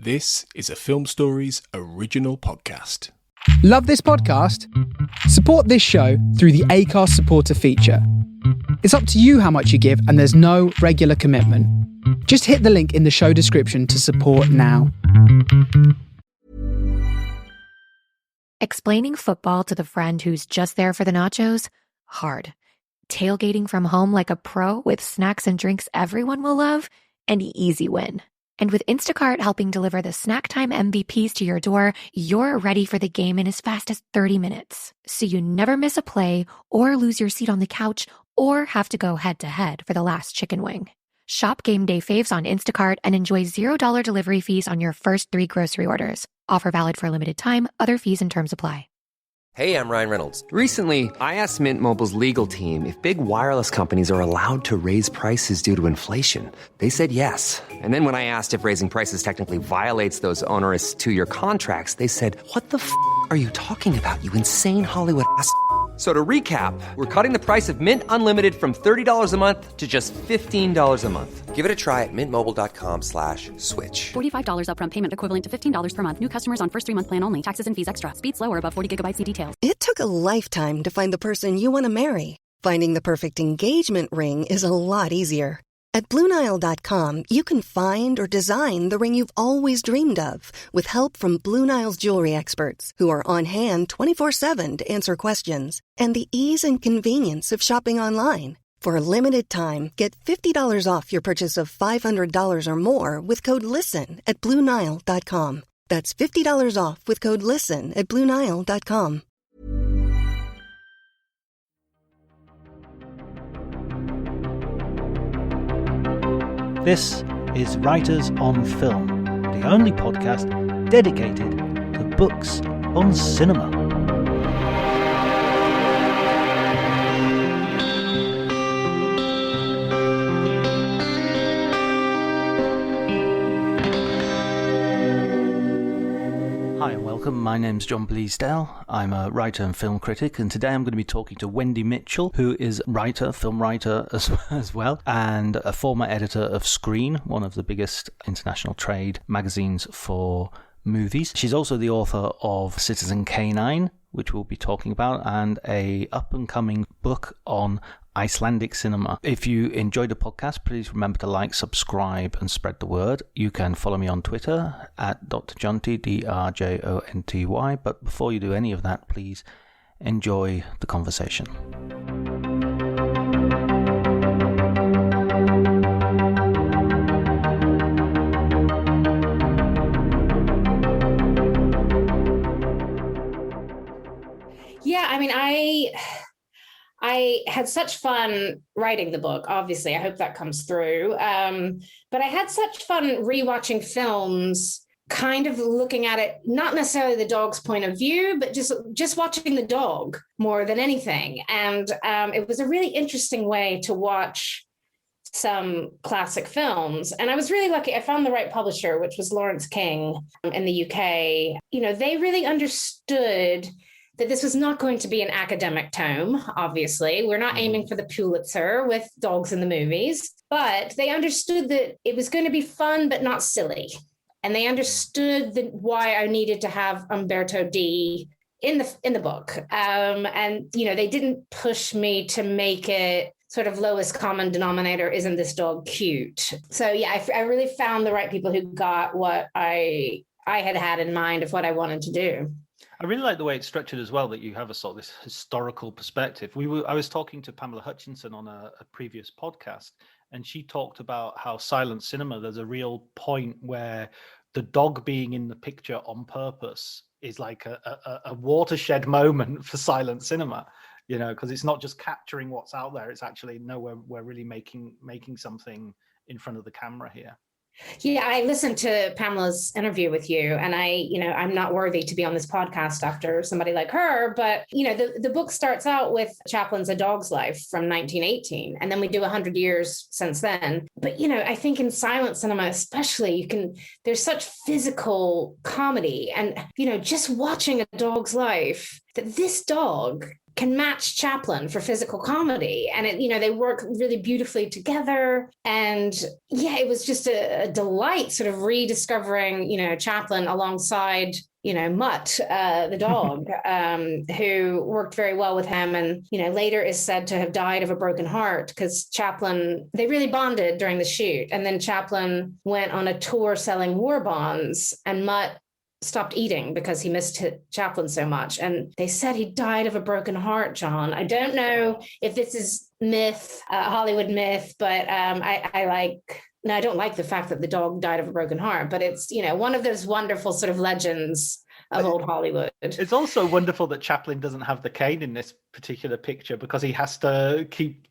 This is a Film Stories original podcast. Love this podcast? Support this show through the Acast supporter feature. It's up to you how much you give, and there's no regular commitment. Just hit the link in the show description to support now. Explaining football to the friend who's just there for the nachos? Hard. Tailgating from home like a pro with snacks and drinks everyone will love? An easy win. And with Instacart helping deliver the snack time MVPs to your door, you're ready for the game in as fast as 30 minutes. So you never miss a play or lose your seat on the couch or have to go head-to-head for the last chicken wing. Shop game day faves on Instacart and enjoy $0 delivery fees on your first 3 grocery orders. Offer valid for a limited time. Other fees and terms apply. Hey, I'm Ryan Reynolds. Recently, I asked Mint Mobile's legal team if big wireless companies are allowed to raise prices due to inflation. They said yes. And then when I asked if raising prices technically violates those onerous 2-year contracts, they said, "What the f*** are you talking about, you insane Hollywood ass f- So to recap, we're cutting the price of Mint Unlimited from $30 a month to just $15 a month. Give it a try at mintmobile.com/switch. $45 upfront payment equivalent to $15 per month. New customers on first 3-month plan only. Taxes and fees extra. Speed slower above 40 gigabytes per details. It took a lifetime to find the person you want to marry. Finding the perfect engagement ring is a lot easier. At BlueNile.com, you can find or design the ring you've always dreamed of with help from Blue Nile's jewelry experts who are on hand 24/7 to answer questions, and the ease and convenience of shopping online. For a limited time, get $50 off your purchase of $500 or more with code LISTEN at BlueNile.com. That's $50 off with code LISTEN at BlueNile.com. This is Writers on Film, the only podcast dedicated to books on cinema. Hi and welcome, my name's John Bleasdale. I'm a writer and film critic, and today I'm going to be talking to Wendy Mitchell, who is writer, film writer as well, and a former editor of Screen, one of the biggest international trade magazines for movies. She's also the author of Citizen K9, which we'll be talking about, and a up-and-coming book on Icelandic cinema. If you enjoyed the podcast, please remember to like, subscribe, and spread the word. You can follow me on Twitter at Dr. Jonty, DRJONTY. But before you do any of that, please enjoy the conversation. Yeah, I mean, I had such fun writing the book, obviously. I hope that comes through. But I had such fun rewatching films, kind of looking at it, not necessarily the dog's point of view, but just watching the dog more than anything. And it was a really interesting way to watch some classic films. And I was really lucky. I found the right publisher, which was Lawrence King in the UK. You know, they really understood that this was not going to be an academic tome, obviously. We're not aiming for the Pulitzer with dogs in the movies, but they understood that it was going to be fun, but not silly. And they understood why I needed to have Umberto D in the book. And, you know, they didn't push me to make it sort of lowest common denominator, isn't this dog cute? So yeah, I really found the right people who got what I had in mind of what I wanted to do. I really like the way it's structured as well, that you have a sort of this historical perspective. I was talking to Pamela Hutchinson on a previous podcast, and she talked about how silent cinema, there's a real point where the dog being in the picture on purpose is like a watershed moment for silent cinema, you know, because it's not just capturing what's out there. It's actually, no, we're really making something in front of the camera here. Yeah, I listened to Pamela's interview with you, and I'm not worthy to be on this podcast after somebody like her, but, you know, the book starts out with Chaplin's A Dog's Life from 1918, and then we do 100 years since then. But, you know, I think in silent cinema, especially, there's such physical comedy, and, you know, just watching A Dog's Life, that this dog can match Chaplin for physical comedy. And they work really beautifully together. And yeah, it was just a delight sort of rediscovering, Chaplin alongside Mutt, the dog, who worked very well with him, and later is said to have died of a broken heart because Chaplin, they really bonded during the shoot. And then Chaplin went on a tour selling war bonds, and Mutt stopped eating because he missed Chaplin so much. And they said he died of a broken heart, John. I don't know if this is myth, Hollywood myth, but I don't like the fact that the dog died of a broken heart, but it's, one of those wonderful sort of legends of old Hollywood. It's also wonderful that Chaplin doesn't have the cane in this particular picture because he has to keep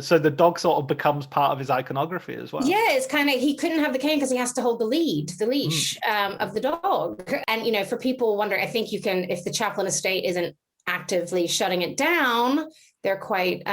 so the dog sort of becomes part of his iconography as well. Yeah, it's kind of, he couldn't have the cane because he has to hold the leash of the dog. And, for people wondering, I think you can, if the Chaplin estate isn't actively shutting it down, they're quite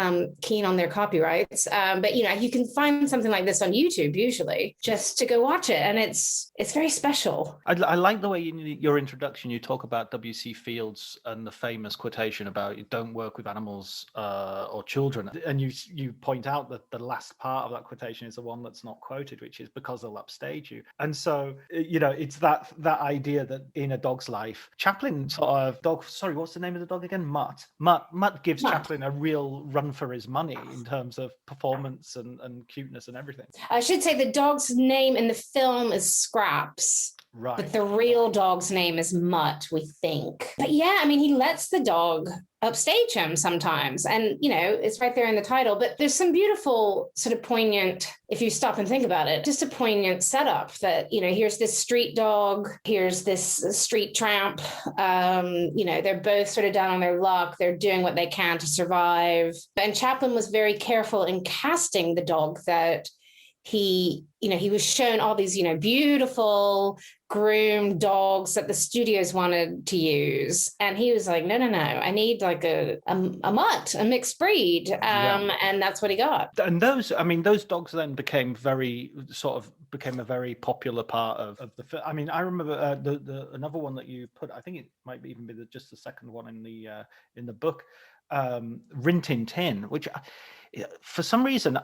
keen on their copyrights. But, you can find something like this on YouTube, usually, just to go watch it. And it's very special. I like the way in your introduction, you talk about W.C. Fields and the famous quotation about you don't work with animals or children. And you point out that the last part of that quotation is the one that's not quoted, which is because they'll upstage you. And so, it's that idea that in a dog's life, Chaplin sort of what's the name of the dog again? Mutt. Mutt gives Chaplin a real run for his money in terms of performance and cuteness and everything. I should say the dog's name in the film is Scraps. Right. But the real dog's name is Mutt, we think. But yeah, he lets the dog upstage him sometimes. And, it's right there in the title. But there's some beautiful sort of poignant, if you stop and think about it, just a poignant setup that, here's this street dog, here's this street tramp. They're both sort of down on their luck. They're doing what they can to survive. And Chaplin was very careful in casting the dog that he was shown all these, beautiful groomed dogs that the studios wanted to use. And he was like, no, I need like a mutt, a mixed breed. And that's what he got. And those dogs then became a very popular part of the film. I remember the another one that you put, I think it might even be just the second one in the book, Rin Tin Tin, which for some reason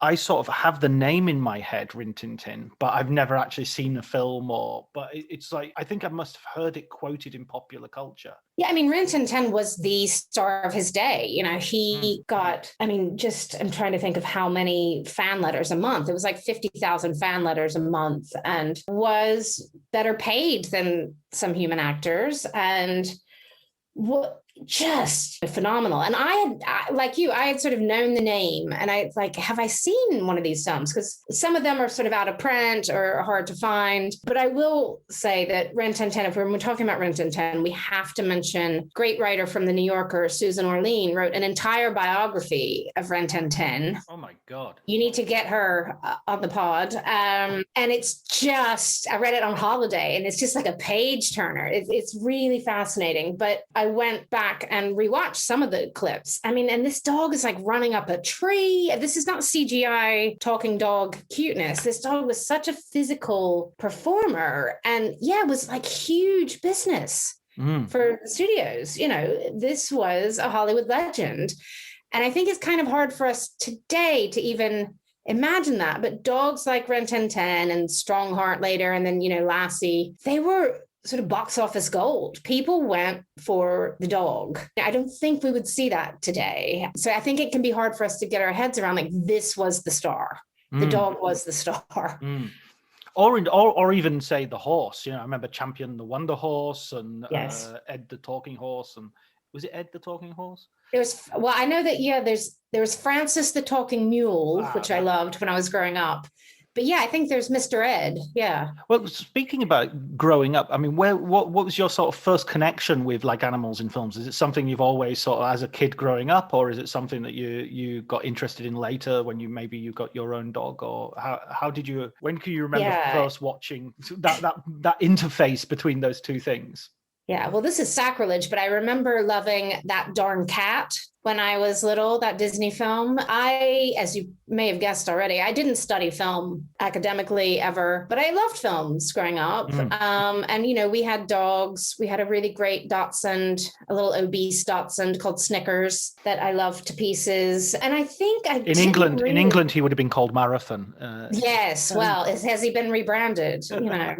I sort of have the name in my head, Rin Tin Tin, but I've never actually seen the film but it's like, I think I must have heard it quoted in popular culture. Yeah, Rin Tin Tin was the star of his day. He got, I'm trying to think of how many fan letters a month. It was like 50,000 fan letters a month and was better paid than some human actors. And just phenomenal. And I had sort of known the name, and have I seen one of these films? Because some of them are sort of out of print or hard to find. But I will say that Rin Tin Tin, if we're talking about Rin Tin Tin, we have to mention great writer from The New Yorker, Susan Orlean, wrote an entire biography of Rin Tin Tin. Oh my God. You need to get her on the pod. And it's just, I read it on holiday, and it's just like a page turner. It's really fascinating. But I went back and rewatch some of the clips. And this dog is like running up a tree. This is not CGI talking dog cuteness. This dog was such a physical performer. And yeah, it was like huge business for the studios. This was a Hollywood legend. And I think it's kind of hard for us today to even imagine that. But dogs like Rin Tin Tin and Strongheart later, and then, Lassie, they were sort of box office gold. People went for the dog. I don't think we would see that today. So I think it can be hard for us to get our heads around, like, this was the star. The dog was the star. Or even say the horse. I remember Champion the Wonder Horse and yes. Ed the Talking Horse. And was it Ed the Talking Horse? I know that, there was Francis the Talking Mule, which I loved when I was growing up. But yeah, I think there's Mr. Ed. Yeah. Well, speaking about growing up, what was your sort of first connection with like animals in films? Is it something you've always sort of as a kid growing up, or is it something that you got interested in later when you got your own dog? Or when can you remember first watching that interface between those two things? Yeah, well, this is sacrilege, but I remember loving That Darn Cat. when I was little, that Disney film. I, as you may have guessed already, I didn't study film academically ever, but I loved films growing up. And, you know, we had dogs. We had a really great Dachshund, a little obese Dachshund called Snickers that I loved to pieces. And I think in England, he would have been called Marathon. Yes. Well, has he been rebranded? You know,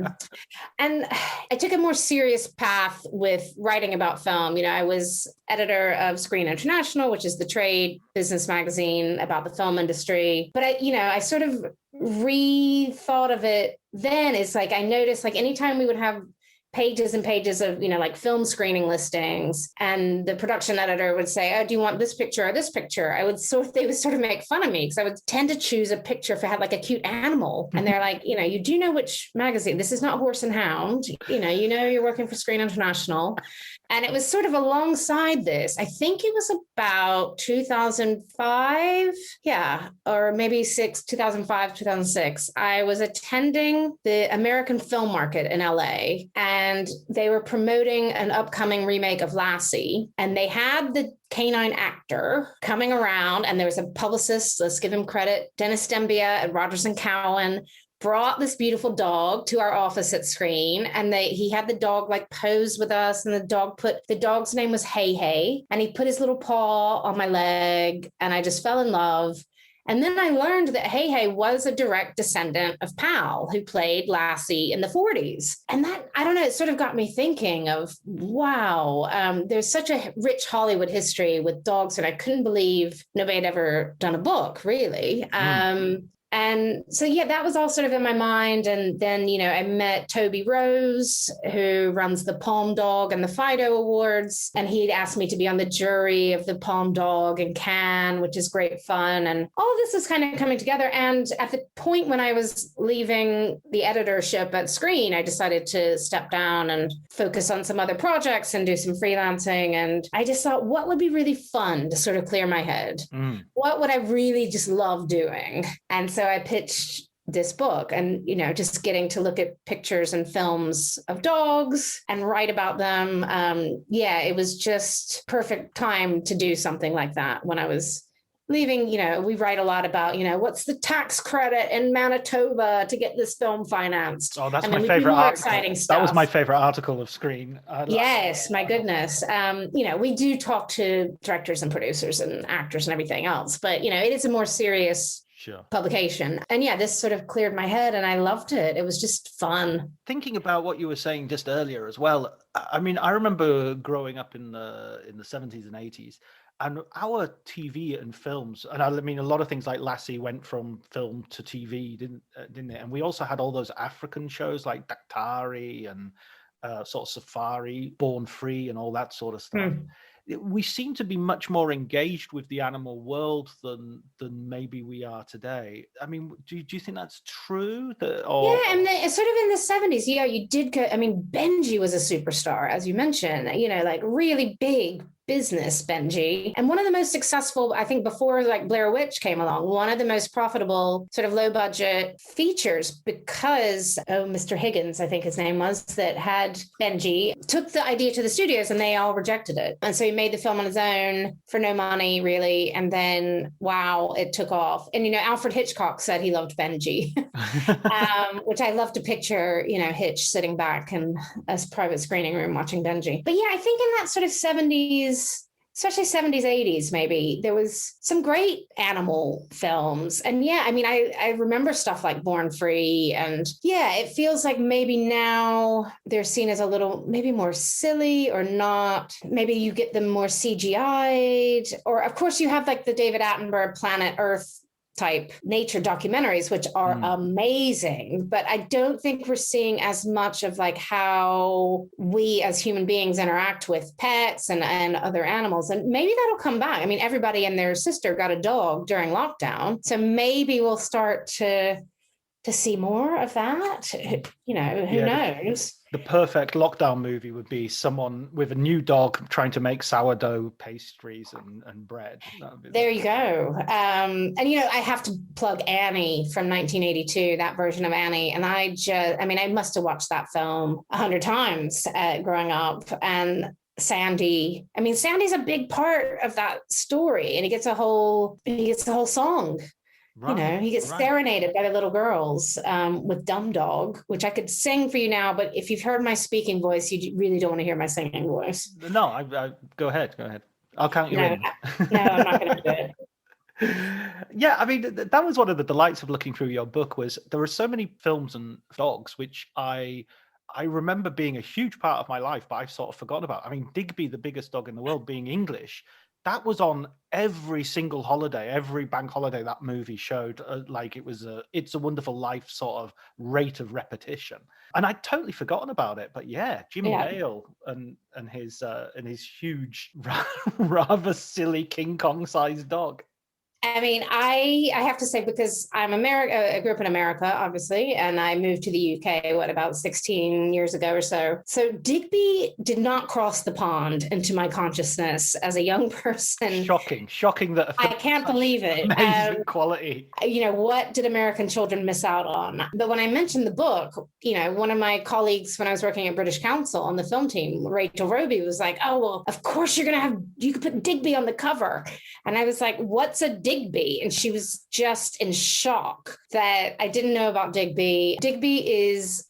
and I took a more serious path with writing about film. You know, I was editor of Screen International, which is the trade business magazine about the film industry. But I sort of rethought of it then. It's like I noticed, like, anytime we would have pages and pages of, you know, like film screening listings, and the production editor would say, oh, do you want this picture or this picture? They would sort of make fun of me because I would tend to choose a picture if it had like a cute animal. And they're like, you know, you do know which magazine, this is not Horse and Hound, you know, you're working for Screen International. And it was sort of alongside this. I think it was about 2005. Yeah. Or maybe 2005, 2006. I was attending the American Film Market in LA, and they were promoting an upcoming remake of Lassie. And they had the canine actor coming around, and there was a publicist, let's give him credit, Dennis Dembia and Rogers and Cowan, brought this beautiful dog to our office at Screen, and he had the dog like pose with us, and the dog's name was Hey Hey, and he put his little paw on my leg, and I just fell in love. And then I learned that Hey Hey was a direct descendant of Pal, who played Lassie in the 40s. And that, I don't know, it sort of got me thinking of, wow, there's such a rich Hollywood history with dogs that I couldn't believe nobody had ever done a book, really. And so, yeah, that was all sort of in my mind. And then, you know, I met Toby Rose, who runs the Palm Dog and the Fido Awards. And he'd asked me to be on the jury of the Palm Dog in Cannes, which is great fun. And all of this is kind of coming together. And at the point when I was leaving the editorship at Screen, I decided to step down and focus on some other projects and do some freelancing. And I just thought, what would be really fun to sort of clear my head? What would I really just love doing? And so I pitched this book, and, you know, just getting to look at pictures and films of dogs and write about them. It was just perfect time to do something like that when I was leaving. You know, we write a lot about, you know, what's the tax credit in Manitoba to get this film financed. Oh, that's my favorite article. Exciting stuff. That was my favorite article of Screen. Yes, my goodness. You know, we do talk to directors and producers and actors and everything else, but, you know, it is a more serious publication. And yeah, this sort of cleared my head, and I loved it. It was just fun. Thinking about what you were saying just earlier as well, I mean, I remember growing up in the 70s and 80s, and our TV and films, and I mean, a lot of things like Lassie went from film to TV, didn't it? And we also had all those African shows like Daktari and sort of Safari, Born Free, and all that sort of stuff. We seem to be much more engaged with the animal world than maybe we are today. I mean, do you think that's true? Yeah, and sort of in the 70s, yeah, you did go. I mean, Benji was a superstar, as you mentioned, you know, like really big business, Benji. And one of the most successful, I think, before like Blair Witch came along, one of the most profitable sort of low budget features, because Mr. Higgins, I think his name was, that had Benji, took the idea to the studios and they all rejected it. And so he made the film on his own for no money, really. And then, wow, it took off. And, you know, Alfred Hitchcock said he loved Benji, which I love to picture, you know, Hitch sitting back in a private screening room watching Benji. But yeah, I think in that sort of 70s, especially 70s, 80s, maybe, there was some great animal films. And yeah, I mean, I remember stuff like Born Free. And yeah, it feels like maybe now they're seen as a little, maybe more silly or not. Maybe you get them more CGI'd. Or of course you have like the David Attenborough Planet Earth type nature documentaries, which are amazing, but I don't think we're seeing as much of like how we as human beings interact with pets and other animals. And maybe that'll come back. I mean, everybody and their sister got a dog during lockdown, so maybe we'll start to see more of that. You know, who knows? The perfect lockdown movie would be someone with a new dog trying to make sourdough pastries and bread. There you go. And, you know, I have to plug Annie from 1982, that version of Annie. And I must have watched that film 100 times growing up. And Sandy. I mean, Sandy's a big part of that story, and he gets a whole song. Right, you know, he gets serenaded by the little girls with Dumb Dog, which I could sing for you now, but if you've heard my speaking voice, you really don't want to hear my singing voice. No, I go ahead. I'll count you in. No, I'm not going to do it. Yeah, I mean, that was one of the delights of looking through your book, was there were so many films and dogs which I remember being a huge part of my life, but I've sort of forgotten about. I mean, Digby, the biggest dog in the world, being English, that was on every single holiday, every bank holiday that movie showed, like it was It's a Wonderful Life sort of rate of repetition. And I'd totally forgotten about it. But yeah, Jimmy Dale and his huge, rather silly King Kong-sized dog. I mean, I have to say, because I'm I grew up in America, obviously, and I moved to the UK, about 16 years ago or so. So Digby did not cross the pond into my consciousness as a young person. Shocking that. I can't believe it. Amazing quality. You know, what did American children miss out on? But when I mentioned the book, you know, one of my colleagues when I was working at British Council on the film team, Rachel Roby, was like, oh, well, of course you could put Digby on the cover. And I was like, what's a Digby? And she was just in shock that I didn't know about Digby. Digby is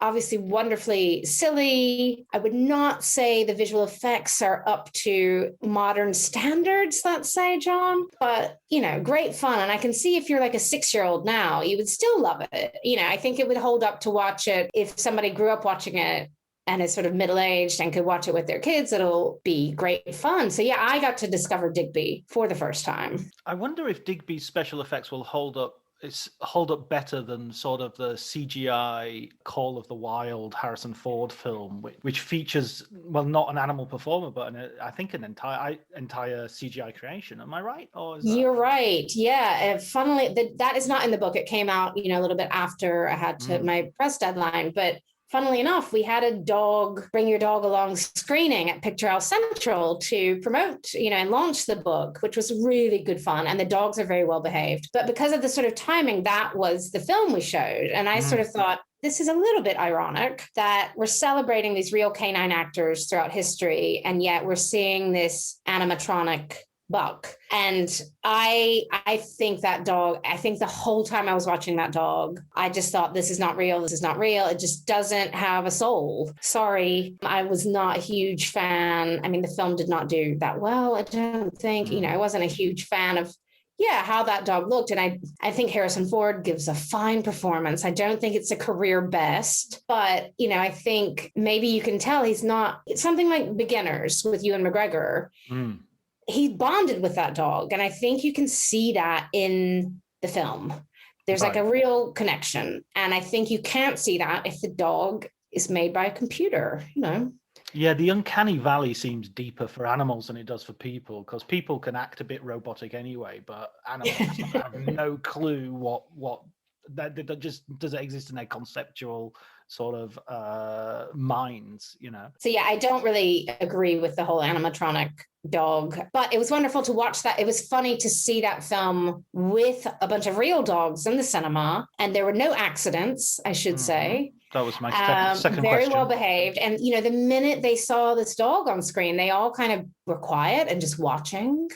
obviously wonderfully silly. I would not say the visual effects are up to modern standards, let's say, John, but, you know, great fun. And I can see if you're like a 6-year-old now, you would still love it. You know, I think it would hold up to watch it if somebody grew up watching it and is sort of middle-aged and could watch it with their kids. It'll be great fun. So yeah, I got to discover Digby for the first time. I wonder if Digby's special effects will hold up better than sort of the CGI Call of the Wild Harrison Ford film, which features, well, not an animal performer, but I think an entire CGI creation. Am I right? Or is You're right. Yeah. Funnily, that is not in the book. It came out, you know, a little bit after I had my press deadline, but funnily enough, we had a Bring Your Dog Along screening at Picture House Central to promote, you know, and launch the book, which was really good fun. And the dogs are very well behaved. But because of the sort of timing, that was the film we showed. And I sort of thought, this is a little bit ironic that we're celebrating these real canine actors throughout history, and yet we're seeing this animatronic buck. And I think that dog, I think the whole time I was watching that dog, I just thought, this is not real. This is not real. It just doesn't have a soul. Sorry. I was not a huge fan. I mean, the film did not do that well. I don't think, you know, I wasn't a huge fan of how that dog looked. And I think Harrison Ford gives a fine performance. I don't think it's a career best, but, you know, I think maybe you can tell it's something like Beginners with Ewan McGregor. He bonded with that dog. And I think you can see that in the film. There's like a real connection. And I think you can't see that if the dog is made by a computer, you know? Yeah, the uncanny valley seems deeper for animals than it does for people, because people can act a bit robotic anyway, but animals have no clue what that just does it exist in their conceptual sort of minds, you know? So yeah, I don't really agree with the whole animatronic dog, but it was wonderful to watch that. It was funny to see that film with a bunch of real dogs in the cinema, and there were no accidents, I should say. That was my second very question. Well behaved. And, you know, the minute they saw this dog on screen, they all kind of were quiet and just watching.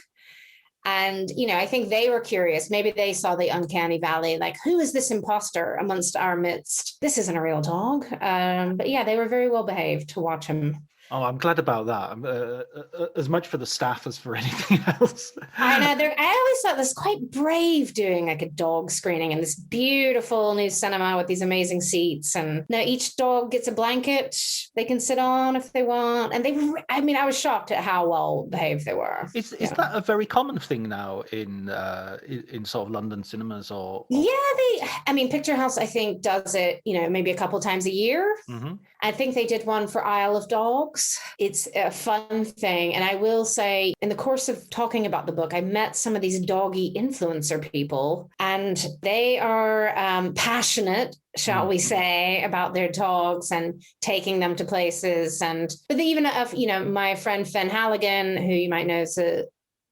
And, you know, I think they were curious. Maybe they saw the uncanny valley, like, who is this imposter amongst our midst? This isn't a real dog. But yeah, they were very well behaved to watch him. Oh, I'm glad about that. As much for the staff as for anything else. I know. I always thought this quite brave doing like a dog screening in this beautiful new cinema with these amazing seats. And now each dog gets a blanket they can sit on if they want. And I was shocked at how well behaved they were. Is that a very common thing now in sort of London cinemas or? Yeah, Picture House, I think, does it, you know, maybe a couple times a year. Mm-hmm. I think they did one for Isle of Dogs. It's a fun thing. And I will say, in the course of talking about the book, I met some of these doggy influencer people, and they are passionate, shall we say, about their dogs and taking them to places. But they even have, you know, my friend Fen Halligan, who you might know is a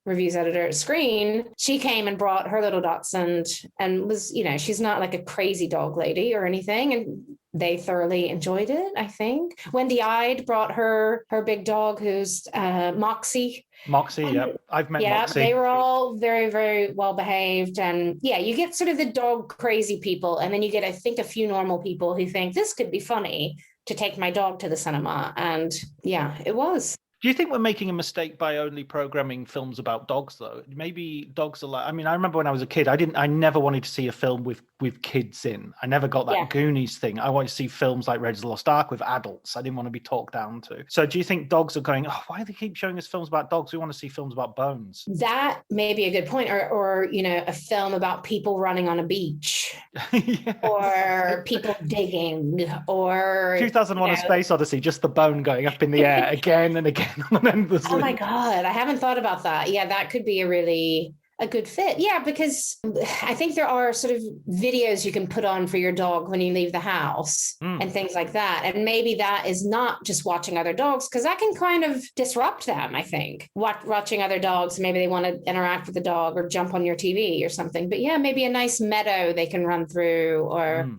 reviews editor at Screen, she came and brought her little Dachshund and was, you know, she's not like a crazy dog lady or anything. And they thoroughly enjoyed it, I think. Wendy Ide brought her big dog, who's Moxie. Moxie, yeah. I've met Moxie. They were all very, very well behaved. And yeah, you get sort of the dog crazy people. And then you get, I think, a few normal people who think this could be funny to take my dog to the cinema. And yeah, it was. Do you think we're making a mistake by only programming films about dogs, though? Maybe dogs are like, I mean, I remember when I was a kid, I never wanted to see a film with kids in. I never got that Goonies thing. I wanted to see films like Raiders of the Lost Ark with adults. I didn't want to be talked down to. So do you think dogs are going, oh, why do they keep showing us films about dogs? We want to see films about bones. That may be a good point. Or you know, a film about people running on a beach. Yes. Or people digging. Or 2001: A Space Odyssey, just the bone going up in the air again and again. Oh my God, I haven't thought about that. Yeah, that could be a good fit. Yeah, because I think there are sort of videos you can put on for your dog when you leave the house and things like that. And maybe that is not just watching other dogs, because that can kind of disrupt them, I think. Watching other dogs, maybe they want to interact with the dog or jump on your TV or something. But yeah, maybe a nice meadow they can run through, or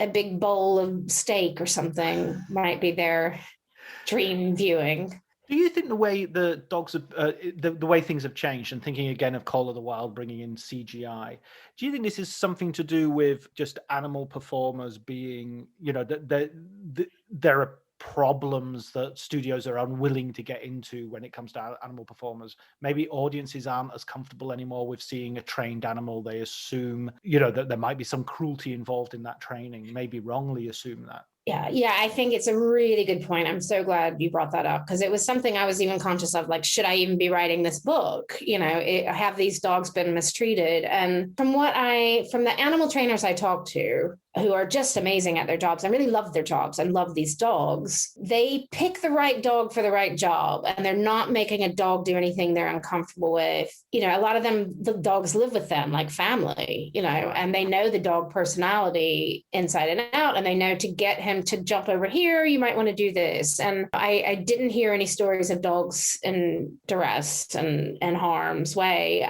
a big bowl of steak or something might be their dream viewing. Do you think the way the dogs have, the way things have changed, and thinking again of Call of the Wild, bringing in CGI, do you think this is something to do with just animal performers being, you know, there are problems that studios are unwilling to get into when it comes to animal performers? Maybe audiences aren't as comfortable anymore with seeing a trained animal. They assume, you know, that there might be some cruelty involved in that training, maybe wrongly assume that. Yeah, I think it's a really good point. I'm so glad you brought that up, because it was something I was even conscious of, like, should I even be writing this book? You know, have these dogs been mistreated? And from the animal trainers I talked to, who are just amazing at their jobs, I really love their jobs and love these dogs, they pick the right dog for the right job, and they're not making a dog do anything they're uncomfortable with. You know, a lot of them, the dogs live with them like family, you know, and they know the dog personality inside and out, and they know to get him to jump over here, you might want to do this. And I didn't hear any stories of dogs in duress and harm's way,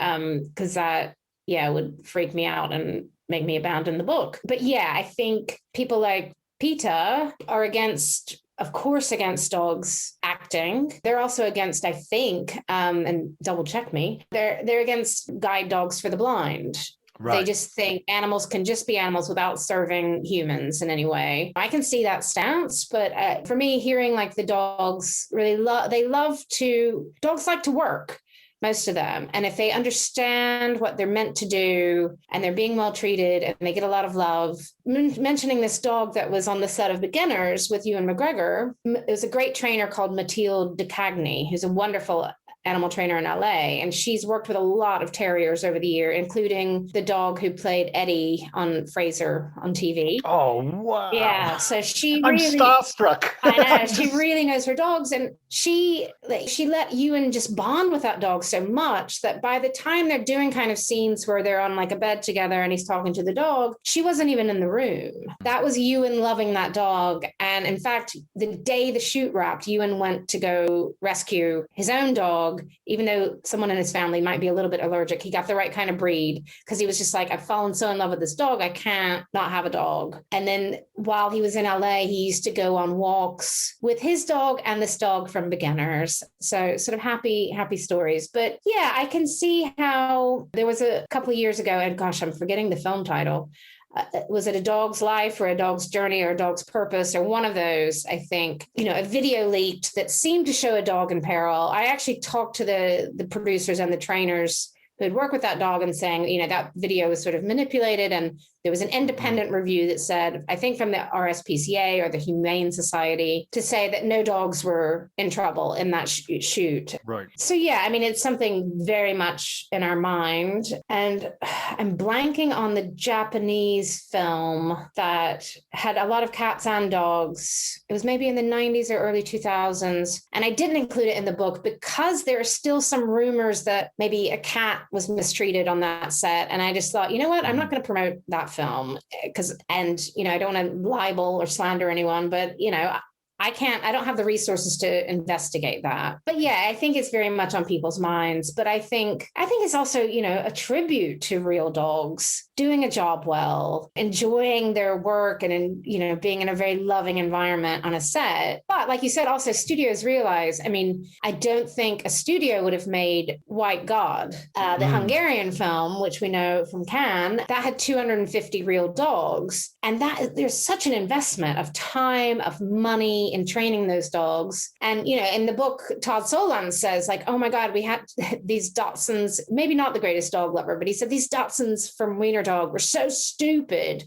because that, would freak me out and make me abandon the book. But yeah, I think people like PETA are against dogs acting. They're also against, I think, and double check me, they're against guide dogs for the blind. Right. They just think animals can just be animals without serving humans in any way. I can see that stance, but for me, hearing like the dogs really dogs like to work, most of them. And if they understand what they're meant to do and they're being well treated and they get a lot of love, mentioning this dog that was on the set of Beginners with Ewan McGregor, it was a great trainer called Mathilde de Cagny, who's a wonderful animal trainer in LA. And she's worked with a lot of terriers over the year, including the dog who played Eddie on Frasier on TV. Oh, wow. Yeah. So I'm starstruck. I know. She really knows her dogs. And she let Ewan just bond with that dog so much that by the time they're doing kind of scenes where they're on like a bed together and he's talking to the dog, she wasn't even in the room. That was Ewan loving that dog. And in fact, the day the shoot wrapped, Ewan went to go rescue his own dog, even though someone in his family might be a little bit allergic. He got the right kind of breed, because he was just like, I've fallen so in love with this dog, I can't not have a dog. And then while he was in LA, he used to go on walks with his dog and this dog from Beginners. So sort of happy stories. But yeah, I can see how there was a couple of years ago, and gosh, I'm forgetting the film title. Was it A Dog's Life or A Dog's Journey or A Dog's Purpose, or one of those, I think, a video leaked that seemed to show a dog in peril. I actually talked to the producers and the trainers who had worked with that dog and saying, that video was sort of manipulated. And there was an independent review that said, I think from the RSPCA or the Humane Society, to say that no dogs were in trouble in that shoot. Right. So, yeah, I mean, it's something very much in our mind. And I'm blanking on the Japanese film that had a lot of cats and dogs. It was maybe in the 90s or early 2000s. And I didn't include it in the book because there are still some rumors that maybe a cat was mistreated on that set. And I just thought, you know what, I'm not going to promote that film, because I don't want to libel or slander anyone, but I don't have the resources to investigate that. But yeah, I think it's very much on people's minds. But I think it's also, a tribute to real dogs doing a job well, enjoying their work and, being in a very loving environment on a set. But like you said, also studios realize, I don't think a studio would have made White God, the Hungarian film, which we know from Cannes, that had 250 real dogs. And there's such an investment of time, of money in training those dogs. And, in the book, Todd Solondz says, like, oh my God, we had these Dachshunds, maybe not the greatest dog lover, but he said these Dachshunds from Wiener Dog were so stupid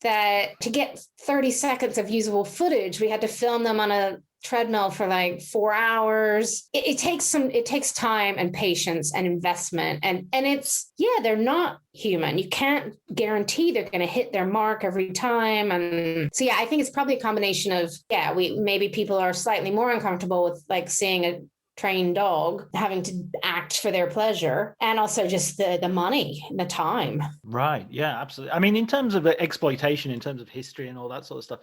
that to get 30 seconds of usable footage, we had to film them on a treadmill for like 4 hours. It takes time and patience and investment. And they're not human. You can't guarantee they're going to hit their mark every time. And so, I think it's probably a combination of, maybe people are slightly more uncomfortable with like seeing a trained dog having to act for their pleasure, and also just the money, the time. Right. Yeah, absolutely. In terms of exploitation, in terms of history and all that sort of stuff,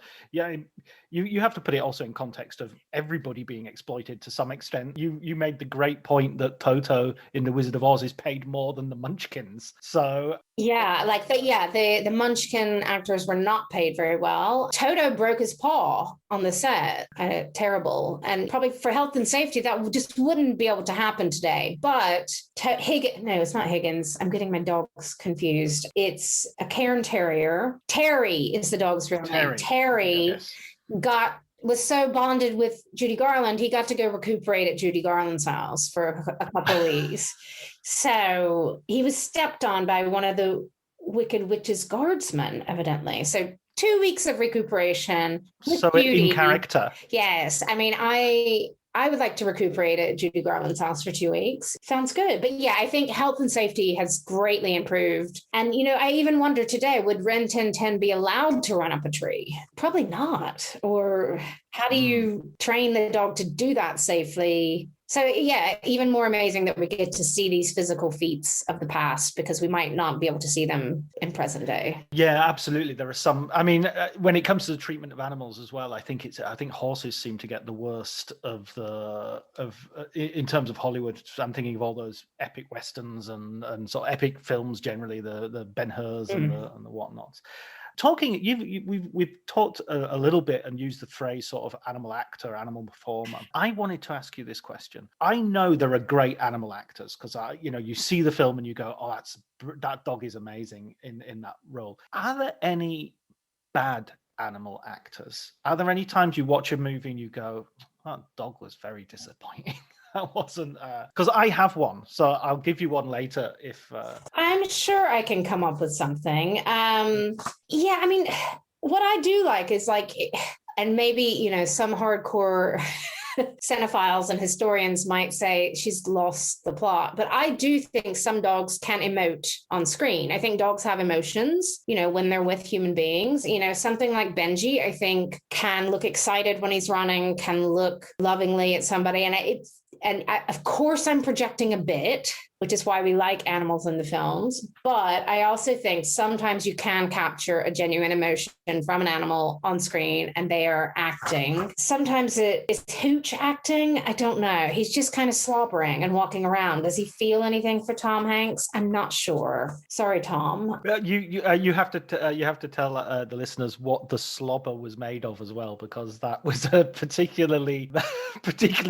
you have to put it also in context of everybody being exploited to some extent. You made the great point that Toto in The Wizard of Oz is paid more than the Munchkins. So the Munchkin actors were not paid very well. Toto broke his paw on the set. Terrible. And probably for health and safety, that just wouldn't be able to happen today. But it's not Higgins. I'm getting my dogs confused. It's a Cairn Terrier. Terry is the dog's real name. Terry yes. was so bonded with Judy Garland, he got to go recuperate at Judy Garland's house for a couple of weeks. So he was stepped on by one of the Wicked Witch's guardsmen, evidently. So 2 weeks of recuperation. So beauty. In character. Yes. I would like to recuperate at Judy Garland's house for 2 weeks. Sounds good. But I think health and safety has greatly improved. And, I even wonder today, would Ren 1010 be allowed to run up a tree? Probably not. Or how do you train the dog to do that safely? So, even more amazing that we get to see these physical feats of the past, because we might not be able to see them in present day. Yeah, absolutely. There are some. When it comes to the treatment of animals as well, I think horses seem to get the worst in terms of Hollywood. I'm thinking of all those epic westerns and sort of epic films generally, the Ben-Hurs and the whatnots. We've talked a little bit and used the phrase sort of animal actor, animal performer. I wanted to ask you this question. I know there are great animal actors because you see the film and you go, oh, that dog is amazing in that role. Are there any bad animal actors? Are there any times you watch a movie and you go, that dog was very disappointing? That wasn't because I have one, so I'll give you one later if I'm sure I can come up with something. What I do like is and maybe some hardcore cinephiles and historians might say she's lost the plot, but I do think some dogs can emote on screen. I think dogs have emotions, when they're with human beings. Something like Benji, I think, can look excited when he's running, can look lovingly at somebody, and of course I'm projecting a bit, which is why we like animals in the films. But I also think sometimes you can capture a genuine emotion from an animal on screen and they are acting. Sometimes it's Hooch acting. I don't know. He's just kind of slobbering and walking around. Does he feel anything for Tom Hanks? I'm not sure. Sorry, Tom. You have to tell the listeners what the slobber was made of as well, because that was a particularly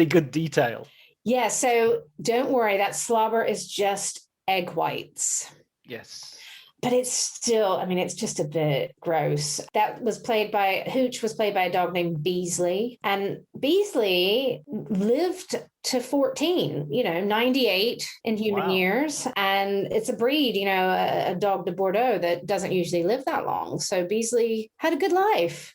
good detail. Yeah, so don't worry, that slobber is just egg whites. Yes. But it's still, it's just a bit gross. Hooch was played by a dog named Beasley. And Beasley lived to 14, 98 in human years. And it's a breed, a dog de Bordeaux that doesn't usually live that long. So Beasley had a good life.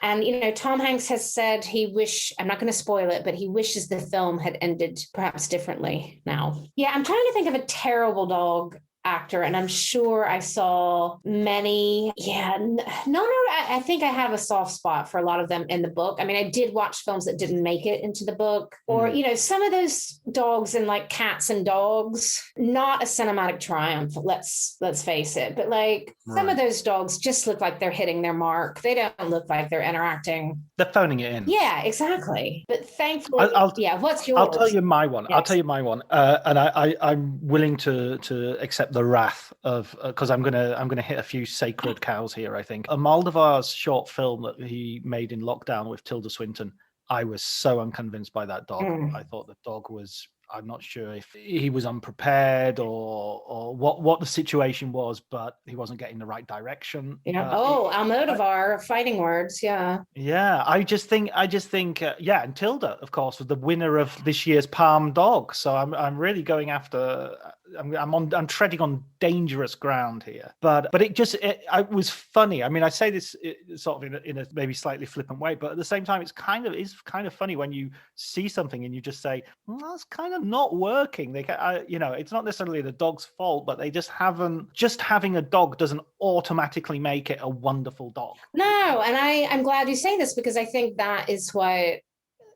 And, Tom Hanks has said I'm not going to spoil it, but he wishes the film had ended perhaps differently now. Yeah, I'm trying to think of a terrible dog actor, and I'm sure I saw many. I think I have a soft spot for a lot of them in the book. I mean, I did watch films that didn't make it into the book, or some of those dogs in like Cats and Dogs, not a cinematic triumph, let's face it, but like some of those dogs just look like they're hitting their mark. They don't look like they're interacting. They're phoning it in. Yeah, exactly. But thankfully, what's yours? I'll tell you my one. Yes. I'll tell you my one, and I'm willing to accept the wrath of, because I'm gonna hit a few sacred cows here. I think Almodovar's short film that he made in lockdown with Tilda Swinton. I was so unconvinced by that dog. I thought the dog was. I'm not sure if he was unprepared or what the situation was, but he wasn't getting the right direction. Yeah. Almodovar, fighting words. Yeah. Yeah. I just think, and Tilda, of course, was the winner of this year's Palm Dog. So I'm really going after. I'm treading on dangerous ground here, but it was funny. I mean, I say this sort of in a maybe slightly flippant way, but at the same time, it's kind of funny when you see something and you just say, well, that's kind of not working. It's not necessarily the dog's fault, but they just haven't. Just having a dog doesn't automatically make it a wonderful dog. No, and I'm glad you say this, because I think that is what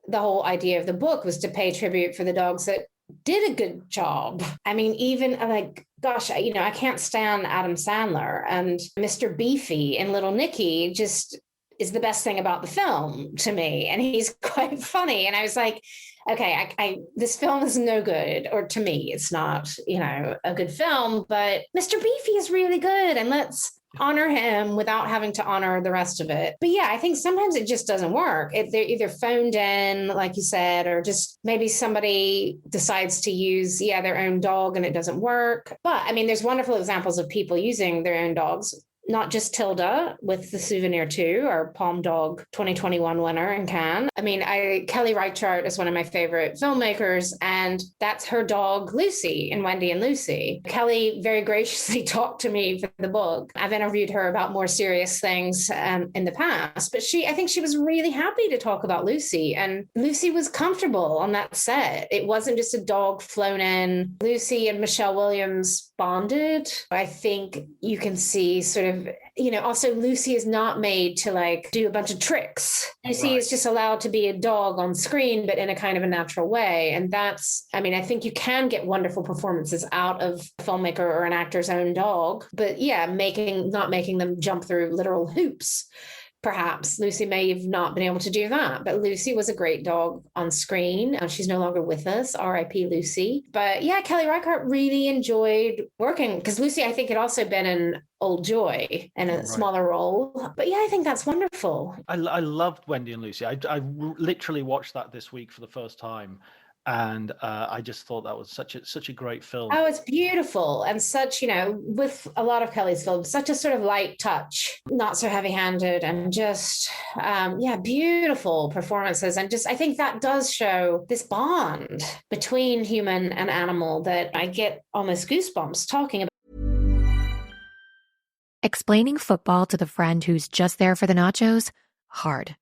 the whole idea of the book was, to pay tribute for the dogs that did a good job. I mean, even like, gosh, I can't stand Adam Sandler, and Mr. Beefy and Little Nicky just is the best thing about the film to me. And he's quite funny. And I was like, okay, this film is no good, or to me, it's not, a good film, but Mr. Beefy is really good. And let's honor him without having to honor the rest of it. But yeah, I think sometimes it just doesn't work. They're either phoned in, like you said, or just maybe somebody decides to use, their own dog and it doesn't work. But I mean, there's wonderful examples of people using their own dogs. Not just Tilda with the Souvenir 2, our Palm Dog 2021 winner in Cannes. I mean, Kelly Reichardt is one of my favorite filmmakers, and that's her dog, Lucy, in Wendy and Lucy. Kelly very graciously talked to me for the book. I've interviewed her about more serious things in the past, but I think she was really happy to talk about Lucy, and Lucy was comfortable on that set. It wasn't just a dog flown in. Lucy and Michelle Williams bonded. I think you can see sort of, also Lucy is not made to like do a bunch of tricks. Lucy is just allowed to be a dog on screen, but in a kind of a natural way. And I think you can get wonderful performances out of a filmmaker or an actor's own dog, but not making them jump through literal hoops. Perhaps Lucy may have not been able to do that, but Lucy was a great dog on screen. She's no longer with us, R.I.P. Lucy. But yeah, Kelly Reichardt really enjoyed working, because Lucy, I think, had also been in Old Joy in a smaller role. But yeah, I think that's wonderful. I loved Wendy and Lucy. I literally watched that this week for the first time. And I just thought that was such a great film. Oh, it's beautiful. And such, with a lot of Kelly's films, such a sort of light touch, not so heavy-handed, and just, beautiful performances. And just, I think that does show this bond between human and animal that I get almost goosebumps talking about. Explaining football to the friend who's just there for the nachos? Hard.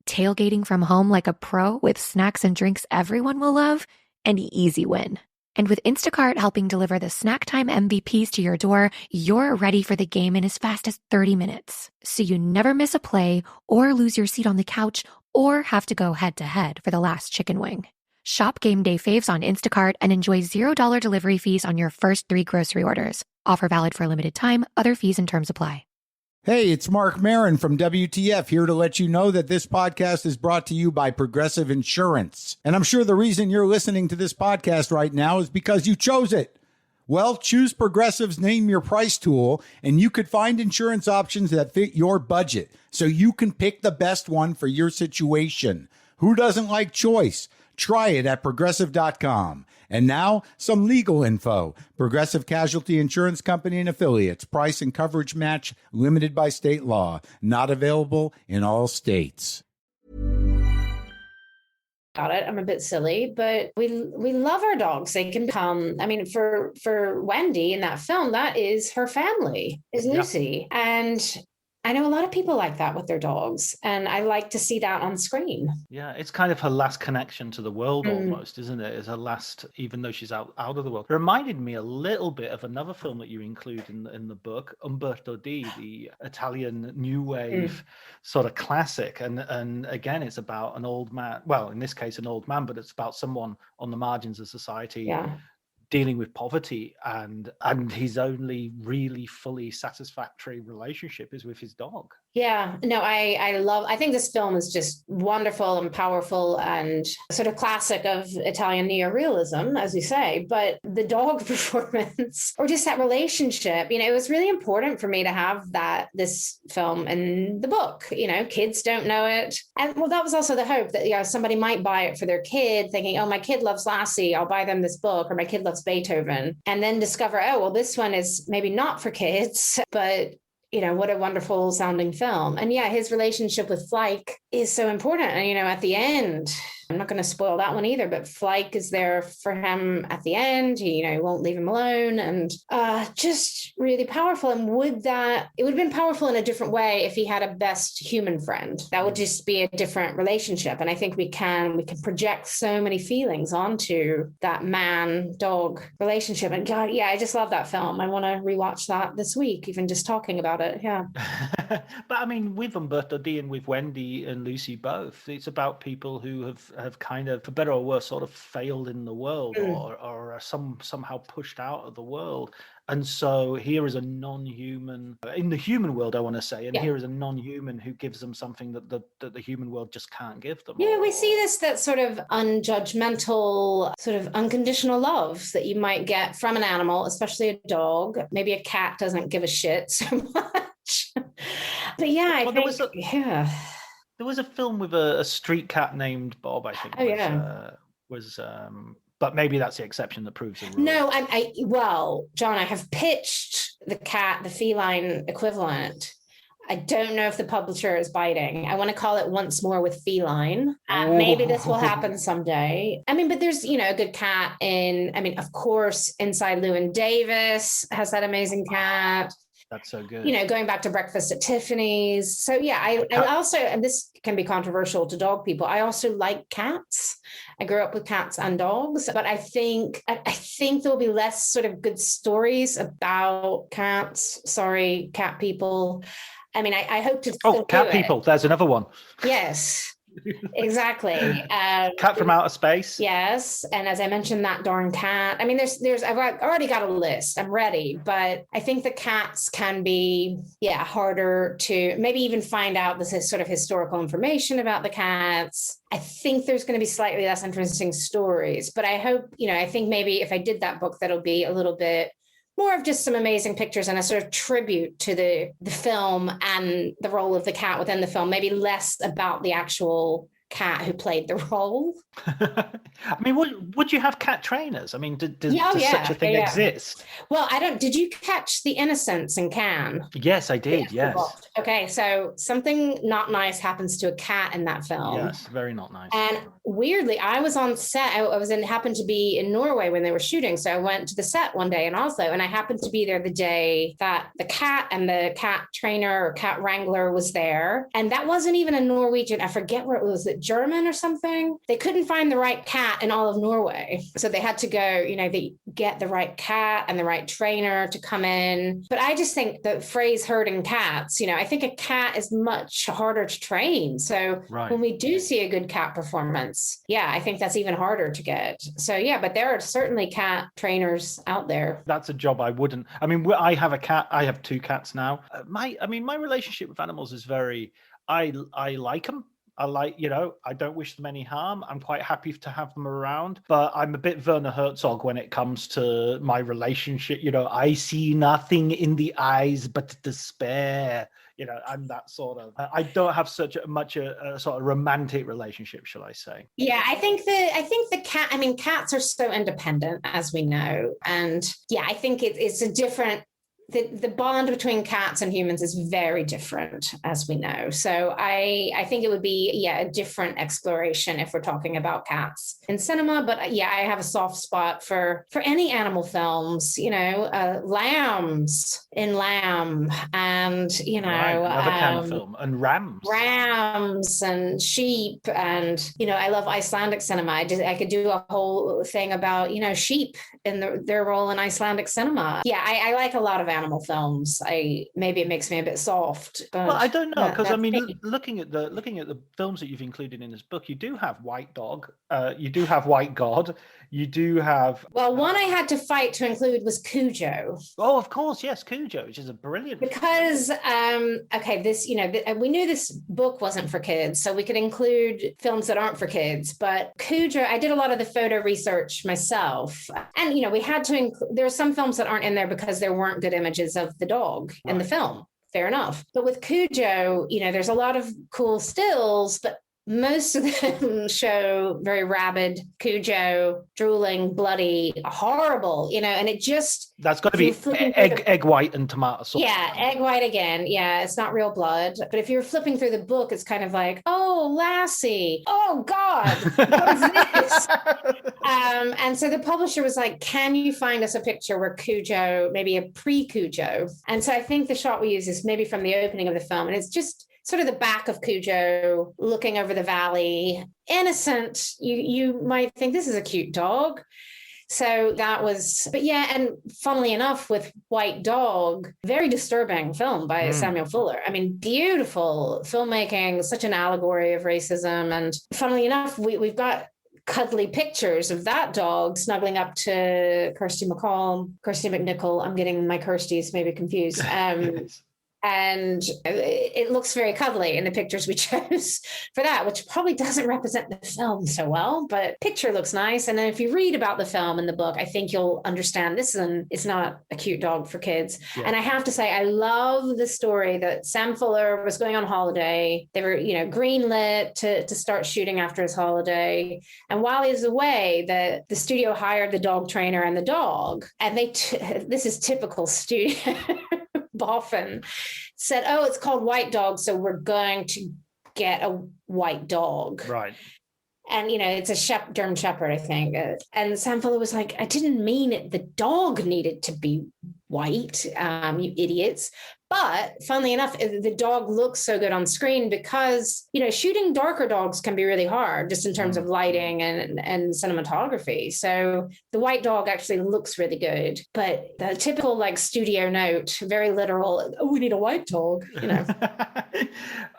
Tailgating from home like a pro with snacks and drinks everyone will love? An easy win. And with Instacart helping deliver the snack time MVPs to your door, you're ready for the game in as fast as 30 minutes. So you never miss a play or lose your seat on the couch or have to go head to head for the last chicken wing. Shop Game Day Faves on Instacart and enjoy $0 delivery fees on your first 3 grocery orders. Offer valid for a limited time. Other fees and terms apply. Hey, it's Mark Marin from WTF, here to let you know that this podcast is brought to you by Progressive Insurance. And I'm sure the reason you're listening to this podcast right now is because you chose it. Well, choose Progressive's Name Your Price tool, and you could find insurance options that fit your budget, so you can pick the best one for your situation. Who doesn't like choice? Try it at Progressive.com. And now, some legal info. Progressive Casualty Insurance Company and Affiliates. Price and coverage match limited by state law. Not available in all states. Got it. I'm a bit silly, but we love our dogs. They can become, for Wendy in that film, that is her family, is Lucy. And I know a lot of people like that with their dogs, and I like to see that on screen. Yeah, it's kind of her last connection to the world Mm. almost, isn't it? It's her last, even though she's out of the world. It reminded me a little bit of another film that you include in the book, Umberto D, the Italian new wave sort of classic. And again, it's about an old man. Well, in this case, an old man, but it's about someone on the margins of society. Yeah. Dealing with poverty, and his only really fully satisfactory relationship is with his dog. Yeah, no, I think this film is just wonderful and powerful and sort of classic of Italian neorealism, as you say. But the dog performance or just that relationship, it was really important for me to have this film in the book. Kids don't know it. And well, that was also the hope that, somebody might buy it for their kid thinking, oh, my kid loves Lassie, I'll buy them this book, or my kid loves Beethoven, and then discover, oh, well, this one is maybe not for kids, but what a wonderful sounding film. And yeah, his relationship with Flyke is so important. And, at the end, I'm not going to spoil that one either, but Flyke is there for him at the end. He, won't leave him alone, and just really powerful. And it would have been powerful in a different way if he had a best human friend. That would just be a different relationship. And I think we can project so many feelings onto that man-dog relationship. And God, yeah, I just love that film. I want to rewatch that this week, even just talking about it. Yeah. But I mean, with Umberto D and with Wendy and Lucy both, it's about people who have kind of, for better or worse, sort of failed in the world or are somehow pushed out of the world. And so here is a non-human, in the human world, I want to say, and here is a non-human who gives them something that the human world just can't give them. Yeah, we see that sort of unjudgmental, sort of unconditional love that you might get from an animal, especially a dog. Maybe a cat doesn't give a shit so much. But yeah, I think, there was a film with a street cat named Bob, I think. But maybe that's the exception that proves the rule. No, well, John, I have pitched the cat, the feline equivalent. I don't know if the publisher is biting. I want to call it Once More with Feline. Maybe this will happen someday. I mean, but there's, a good cat of course, Inside Llewyn Davis has that amazing cat. That's so good. Going back to Breakfast at Tiffany's. So yeah, I also, and this can be controversial to dog people, I also like cats. I grew up with cats and dogs, but I think there'll be less sort of good stories about cats. Sorry, cat people. I mean, I hope to. Oh, cat people. There's another one. Yes. Exactly. Cat from Outer Space. Yes. And as I mentioned, that darn cat. I mean, I've already got a list. I'm ready, but I think the cats can be, harder to maybe even find out this is sort of historical information about the cats. I think there's going to be slightly less interesting stories, but I hope, I think maybe if I did that book, that'll be a little bit more of just some amazing pictures and a sort of tribute to the film and the role of the cat within the film, maybe less about the actual cat who played the role. I mean, would you have cat trainers? I mean, does such a thing exist? Well, did you catch The Innocents in Cannes? Yes, I did. Yes. Okay, so something not nice happens to a cat in that film. Yes, very not nice. And weirdly, I was on set. Happened to be in Norway when they were shooting. So I went to the set one day in Oslo, and I happened to be there the day that the cat and the cat trainer or cat wrangler was there. And that wasn't even a Norwegian. I forget where it was. German or something. They couldn't find the right cat in all of Norway. So they had to go, they get the right cat and the right trainer to come in. But I just think the phrase herding cats, I think a cat is much harder to train. So when we do see a good cat performance, I think that's even harder to get. So but there are certainly cat trainers out there. That's a job I wouldn't. I mean, I have a cat. I have 2 cats now. My relationship with animals is very, I like them. I don't wish them any harm. I'm quite happy to have them around, but I'm a bit Werner Herzog when it comes to my relationship. I see nothing in the eyes but despair. I'm that sort of, I don't have such a sort of romantic relationship, shall I say. Yeah, I think the cat, cats are so independent, as we know. And I think it's a different the bond between cats and humans is very different, as we know. So I think it would be, a different exploration if we're talking about cats in cinema. But I have a soft spot for any animal films, lambs in Lamb, and, another kind of film, and rams and sheep. And, I love Icelandic cinema. I could do a whole thing about, sheep and their role in Icelandic cinema. Yeah, I like a lot of animal films. Maybe it makes me a bit soft. But well, I don't know, because looking at the films that you've included in this book, you do have White Dog, you do have White God, you do have. Well, one I had to fight to include was Cujo. Oh, of course, yes, Cujo, which is a brilliant. Because this, we knew this book wasn't for kids, so we could include films that aren't for kids. But Cujo, I did a lot of the photo research myself, and we had to there are some films that aren't in there because there weren't good images of the dog in the film. Fair enough. But with Cujo, there's a lot of cool stills, but most of them show very rabid Cujo, drooling, bloody, horrible, and it just... That's got to be egg white and tomato sauce. Yeah, egg white again. Yeah, it's not real blood. But if you're flipping through the book, it's kind of like, oh, Lassie. Oh, God. What is this? And so the publisher was like, can you find us a picture where Cujo, maybe a pre-Cujo? And so I think the shot we use is maybe from the opening of the film. And it's just sort of the back of Cujo looking over the valley, innocent. You might think this is a cute dog. So that was, but and funnily enough, with White Dog, very disturbing film by Samuel Fuller. I mean, beautiful filmmaking, such an allegory of racism. And funnily enough, we've got cuddly pictures of that dog snuggling up to Kirsty McNichol. I'm getting my Kirstys maybe confused. Yes. And it looks very cuddly in the pictures we chose for that, which probably doesn't represent the film so well, but picture looks nice. And then if you read about the film in the book, I think you'll understand this is not a cute dog for kids. Yeah. And I have to say, I love the story that Sam Fuller was going on holiday. They were, greenlit to start shooting after his holiday. And while he was away, the studio hired the dog trainer and the dog. And this is typical studio. Boffin said, oh, it's called White Dog, so we're going to get a white dog. Right. And, it's a German Shepherd, I think. And Sam Fuller was like, I didn't mean it. The dog needed to be white, you idiots. But funnily enough, the dog looks so good on screen because, shooting darker dogs can be really hard just in terms of lighting and cinematography. So the White Dog actually looks really good. But the typical studio note, very literal, oh, we need a white dog,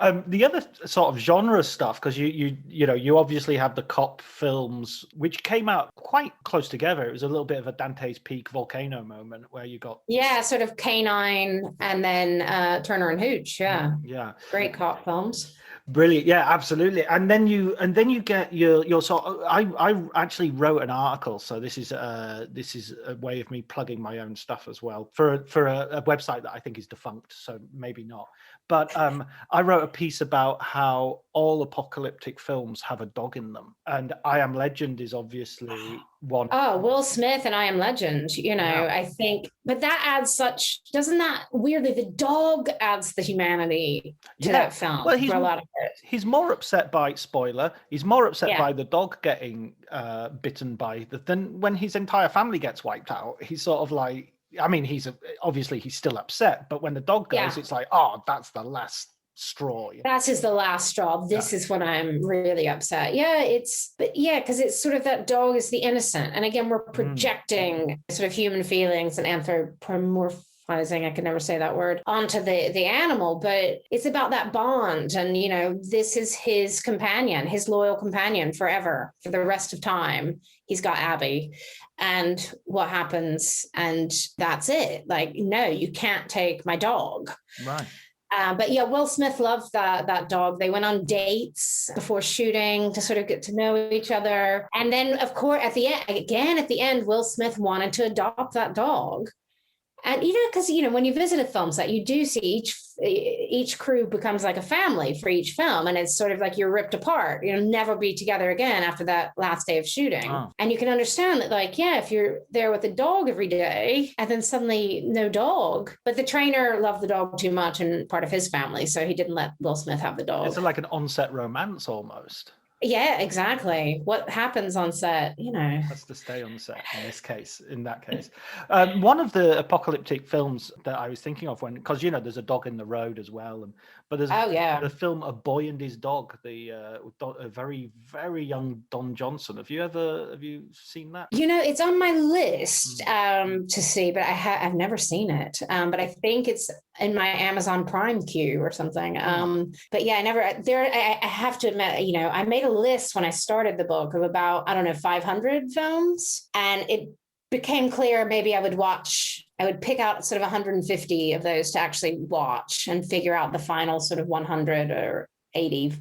The other sort of genre stuff, because you obviously have the cop films, which came out quite close together. It was a little bit of a Dante's Peak Volcano moment where you got... Yeah, sort of Canine and then Turner and Hooch, yeah, great cop films. Brilliant, yeah, absolutely. And then you get your sort of, I actually wrote an article, so this is a way of me plugging my own stuff as well for a website that I think is defunct, so maybe not. But I wrote a piece about how all apocalyptic films have a dog in them, and I Am Legend is obviously one. Oh, Will Smith and I Am Legend, I think, but that adds doesn't that weirdly, the dog adds the humanity to that film for a lot of it. He's more upset by, spoiler, he's more upset by the dog getting bitten by than when his entire family gets wiped out. He's sort of like, I mean, he's still upset, but when the dog goes, it's like, oh, that's the last straw. That is the last straw. This is when I'm really upset. Because it's sort of that dog is the innocent. And again, we're projecting sort of human feelings and anthropomorphizing, I can never say that word, onto the animal, but it's about that bond. And, this is his companion, his loyal companion forever, for the rest of time. He's got Abby. And what happens? And that's it. Like, no, you can't take my dog. Right. But Will Smith loved that dog. They went on dates before shooting to sort of get to know each other. And then, of course, at the end, Will Smith wanted to adopt that dog. And, because, when you visit a film set, you do see each crew becomes like a family for each film. And it's sort of like you're ripped apart, never be together again after that last day of shooting. Oh. And you can understand that, like, yeah, if you're there with a dog every day and then suddenly no dog, but the trainer loved the dog too much and part of his family, so he didn't let Will Smith have the dog. It's like an on-set romance almost. Yeah, exactly. What happens on set, Has to stay on set in that case. One of the apocalyptic films that I was thinking of because there's a dog in the road as well, but there's the film A Boy and His Dog, a very, very young Don Johnson. Have you seen that? It's on my list to see, but I've never seen it. But I think it's in my Amazon Prime queue or something. But yeah, I have to admit, I made a list when I started the book of about, 500 films, and it became clear maybe I would pick out sort of 150 of those to actually watch and figure out the final sort of 100 or 80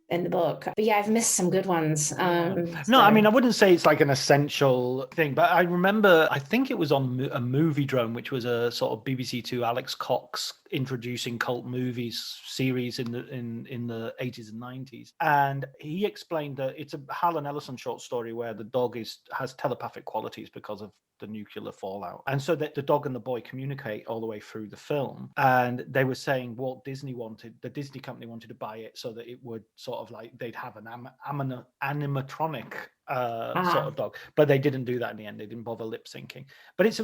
in the book. But yeah, I've missed some good ones. No, I mean, I wouldn't say it's like an essential thing, but I remember, I think it was on a Movie Drone, which was a sort of BBC Two Alex Cox introducing cult movies series in the 80s and 90s. And he explained that it's a Harlan Ellison short story where the dog has telepathic qualities because of the nuclear fallout, and so that the dog and the boy communicate all the way through the film. And they were saying the Disney company wanted to buy it so that it would sort of like they'd have an animatronic sort of dog, but they didn't do that in the end. They didn't bother lip syncing. But it's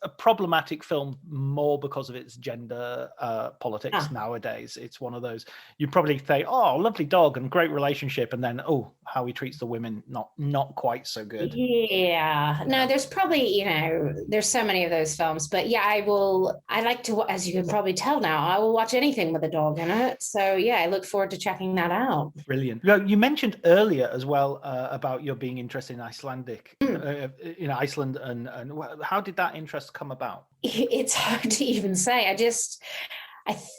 a problematic film more because of its gender politics nowadays. It's one of those you probably say, oh, lovely dog and great relationship, and then how he treats the women not quite so good. Yeah, no, there's probably there's so many of those films, but yeah, I like to, as you can probably tell now, I will watch anything with a dog in it. So yeah, I look forward to checking that out. Brilliant. You mentioned earlier as well about your being interested in Icelandic, Iceland, and how did that interest come about? It's hard to even say.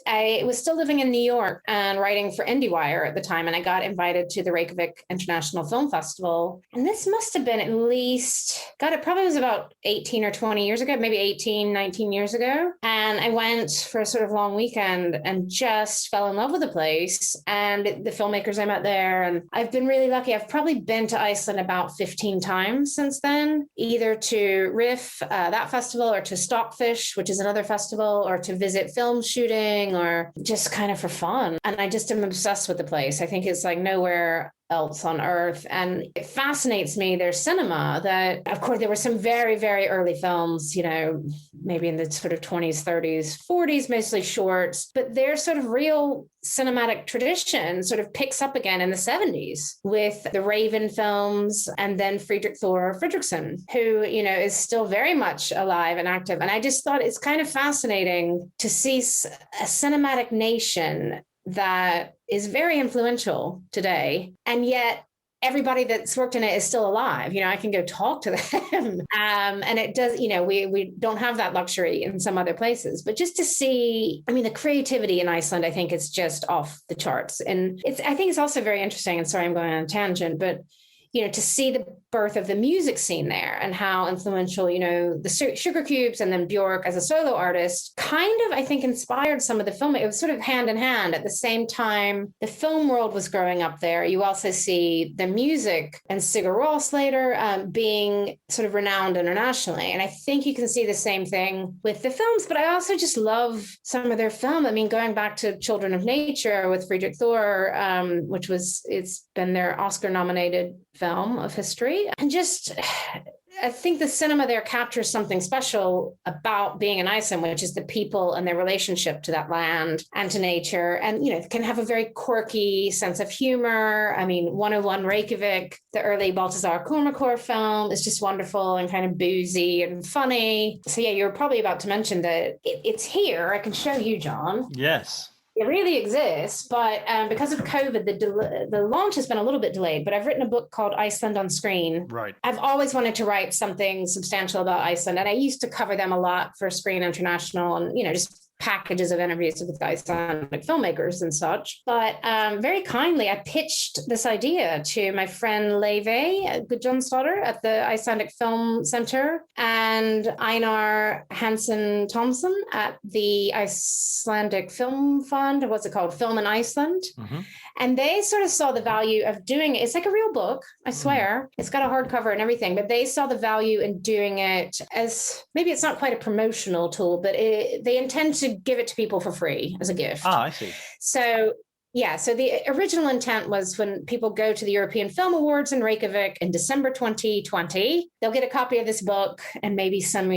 I was still living in New York and writing for IndieWire at the time, and I got invited to the Reykjavik International Film Festival. And this must have been at least, it probably was about 18 or 20 years ago, maybe 18, 19 years ago. And I went for a sort of long weekend and just fell in love with the place and the filmmakers I met there. And I've been really lucky. I've probably been to Iceland about 15 times since then, either to Riff, that festival, or to Stockfish, which is another festival, or to visit film shooting, or just kind of for fun. And I just am obsessed with the place. I think it's like nowhere else on earth. And it fascinates me, their cinema, that of course there were some very, very early films, maybe in the sort of 20s, 30s, 40s, mostly shorts, but their sort of real cinematic tradition sort of picks up again in the 70s with the Raven films, and then Friedrich Thor Fredriksson, who, is still very much alive and active. And I just thought it's kind of fascinating to see a cinematic nation that is very influential today, and yet everybody that's worked in it is still alive. I can go talk to them. And it does, we don't have that luxury in some other places, but just to see, the creativity in Iceland, I think is just off the charts. And I think it's also very interesting, and sorry, I'm going on a tangent, but to see the birth of the music scene there and how influential, the Sugar Cubes and then Björk as a solo artist kind of, I think, inspired some of the film. It was sort of hand in hand. At the same time, the film world was growing up there. You also see the music and Sigur Rós later being sort of renowned internationally. And I think you can see the same thing with the films, but I also just love some of their film. Going back to Children of Nature with Friedrich Thor, it's been their Oscar nominated film of history. And just, I think the cinema there captures something special about being in Iceland, which is the people and their relationship to that land and to nature. And, can have a very quirky sense of humor. 101 Reykjavik, the early Baltasar Kormákur film, is just wonderful and kind of boozy and funny. So yeah, you're probably about to mention that it's here. I can show you, John. Yes. It really exists, but because of COVID, the launch has been a little bit delayed. But I've written a book called Iceland on Screen. Right. I've always wanted to write something substantial about Iceland, and I used to cover them a lot for Screen International, and just packages of interviews with Icelandic filmmakers and such. But very kindly, I pitched this idea to my friend Leve Gudjonsdottir at the Icelandic Film Center and Einar Hansen Thomsen at the Icelandic Film Fund. What's it called? Film in Iceland. Mm-hmm. And they sort of saw the value of doing it. It's like a real book, I swear. It's got a hardcover and everything, but they saw the value in doing it as, maybe it's not quite a promotional tool, but they intend to give it to people for free as a gift. Ah, I see. So the original intent was when people go to the European Film Awards in Reykjavik in December 2020, they'll get a copy of this book and maybe some,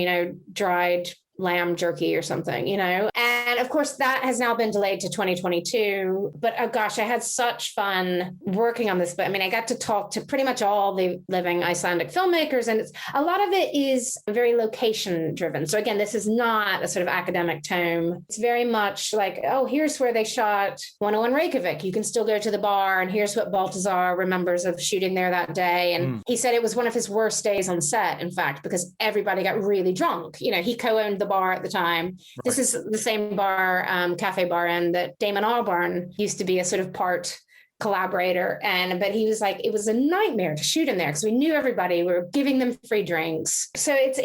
dried lamb jerky or something, And of course, that has now been delayed to 2022. But oh gosh, I had such fun working on this. But I got to talk to pretty much all the living Icelandic filmmakers. And a lot of it is very location driven. So again, this is not a sort of academic tome. It's very much like, oh, here's where they shot 101 Reykjavik. You can still go to the bar. And here's what Baltazar remembers of shooting there that day. And he said it was one of his worst days on set, in fact, because everybody got really drunk. He co-owned the bar at the time. Right. This is the same bar, Cafe Bar Inn, that Damon Albarn used to be a sort of part collaborator. But he was like, it was a nightmare to shoot in there because we knew everybody. We were giving them free drinks. So it's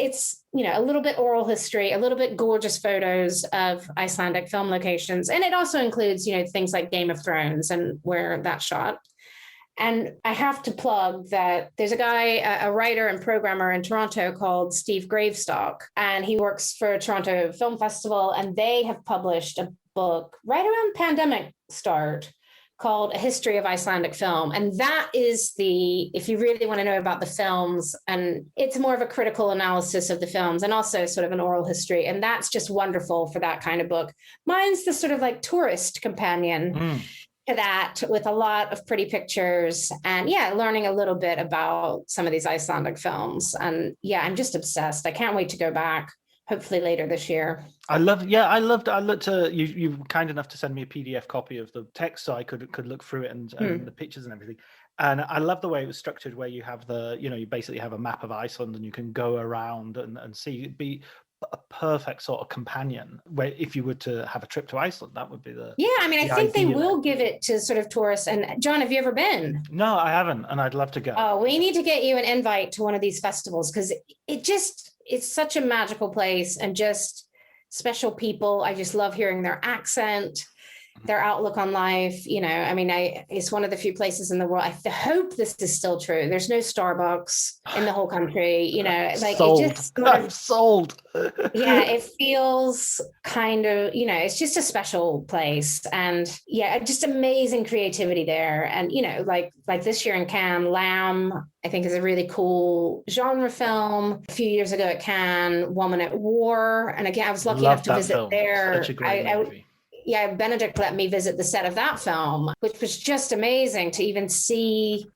a little bit oral history, a little bit gorgeous photos of Icelandic film locations. And it also includes, things like Game of Thrones and where that's shot. And I have to plug that there's a guy, a writer and programmer in Toronto called Steve Gravestock, and he works for Toronto Film Festival, and they have published a book right around pandemic start called A History of Icelandic Film. And that is if you really want to know about the films, and it's more of a critical analysis of the films and also sort of an oral history. And that's just wonderful for that kind of book. Mine's the sort of like tourist companion to that, with a lot of pretty pictures and learning a little bit about some of these Icelandic films. And I'm just obsessed. I can't wait to go back, hopefully later this year. I looked you were kind enough to send me a PDF copy of the text so I could look through it and the pictures and everything. And I love the way it was structured, where you have you basically have a map of Iceland and you can go around and see. It'd be a perfect sort of companion where if you were to have a trip to Iceland, that would be the I think they will give it to sort of tourists. And John, have you ever been? No, I haven't, and I'd love to go. Oh, we need to get you an invite to one of these festivals, because it's such a magical place and just special people. I just love hearing their accent, their outlook on life. It's one of the few places in the world. I hope this is still true. There's no Starbucks in the whole country. Sold. It just I'm sold. It feels kind of, it's just a special place, and just amazing creativity there. And like this year in Cannes, Lamb, I think, is a really cool genre film. A few years ago at Cannes, Woman at War, and again, I was lucky enough to visit there. Such a great movie. Benedict let me visit the set of that film, which was just amazing to even see.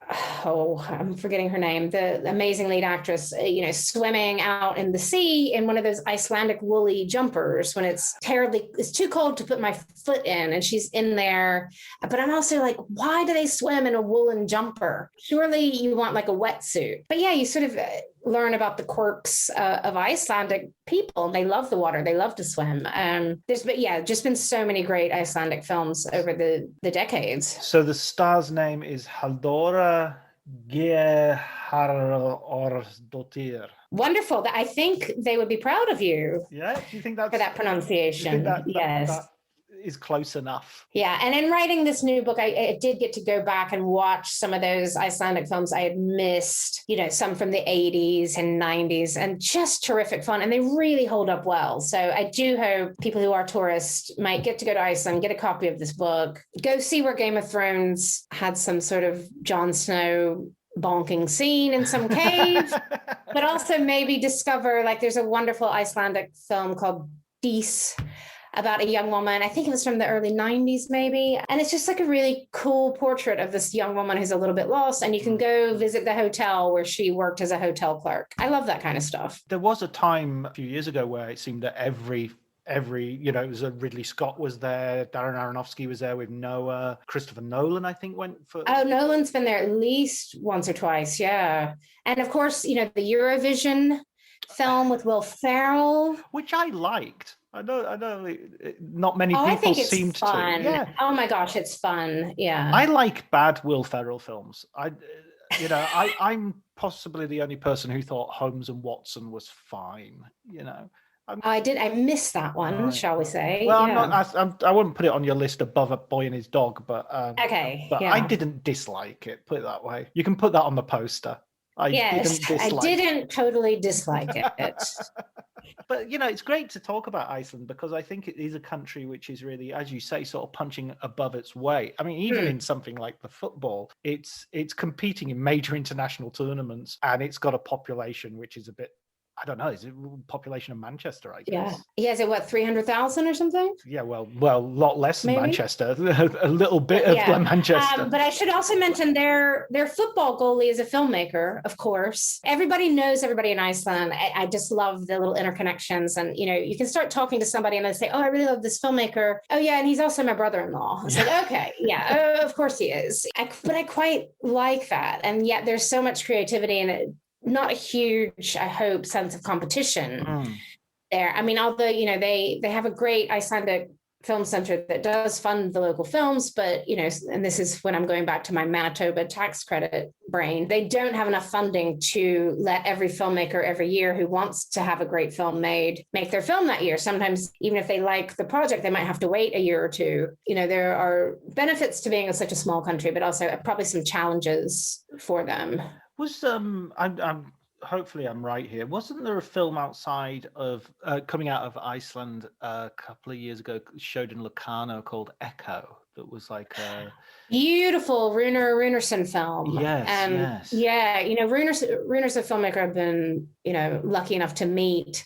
Oh, I'm forgetting her name. The amazing lead actress, swimming out in the sea in one of those Icelandic woolly jumpers when it's too cold to put my foot in, and she's in there. But I'm also like, why do they swim in a woolen jumper? Surely you want like a wetsuit. But you sort of learn about the quirks of Icelandic people. They love the water. They love to swim. There's just been so many great Icelandic films over the decades. So the star's name is Halldóra Geirharðsdóttir. Wonderful. I think they would be proud of you. Yeah, do you think that's for that pronunciation? Yes. That is close enough. Yeah, and in writing this new book, I did get to go back and watch some of those Icelandic films I had missed, some from the 80s and 90s, and just terrific fun. And they really hold up well. So I do hope people who are tourists might get to go to Iceland, get a copy of this book, go see where Game of Thrones had some sort of Jon Snow bonking scene in some cave, but also maybe discover, there's a wonderful Icelandic film called Dís, about a young woman. I think it was from the early 90s, maybe. And it's just like a really cool portrait of this young woman who's a little bit lost. And you can go visit the hotel where she worked as a hotel clerk. I love that kind of stuff. There was a time a few years ago where it seemed that every it was Ridley Scott was there, Darren Aronofsky was there with Noah, Christopher Nolan, I think, went for. Oh, Nolan's been there at least once or twice. Yeah. And of course, the Eurovision film with Will Ferrell, which I liked. I know. Not many I people think it's seem fun. to. Yeah. Oh my gosh, it's fun. Yeah. I like bad Will Ferrell films. I'm possibly the only person who thought Holmes and Watson was fine. I missed that one, Right. shall we say? Well, Yeah. I wouldn't put it on your list above A Boy and His Dog, but Okay. but Yeah. I didn't dislike it. Put it that way. You can put that on the poster. Yes, I didn't totally dislike it. But it's great to talk about Iceland because I think it is a country which is really, as you say, sort of punching above its weight. I mean, even in something like the football, it's competing in major international tournaments, and it's got a population which is a bit, I don't know, is it population of Manchester, I guess? Yeah. Is it what, 300,000 or something? Yeah, well, a lot less than Maybe? Manchester, a little bit of Manchester. But I should also mention their football goalie is a filmmaker, of course. Everybody knows everybody in Iceland. I just love the little interconnections. And, you can start talking to somebody and they say, oh, I really love this filmmaker. Oh, yeah, and he's also my brother-in-law. It's like, okay, yeah, of course he is. But I quite like that. And yet there's so much creativity in it. Not a huge, I hope, sense of competition there. I mean, although, they have a great Icelandic film center that does fund the local films, but, and this is when I'm going back to my Manitoba tax credit brain, they don't have enough funding to let every filmmaker every year who wants to have a great film made make their film that year. Sometimes, even if they like the project, they might have to wait a year or two. There are benefits to being such a small country, but also probably some challenges for them. Was I'm hopefully I'm right here. Wasn't there a film outside of coming out of Iceland a couple of years ago, showed in Locarno, called Echo? That was like a beautiful Runarsson film. Yes. Yeah, Runar's a filmmaker I've been lucky enough to meet.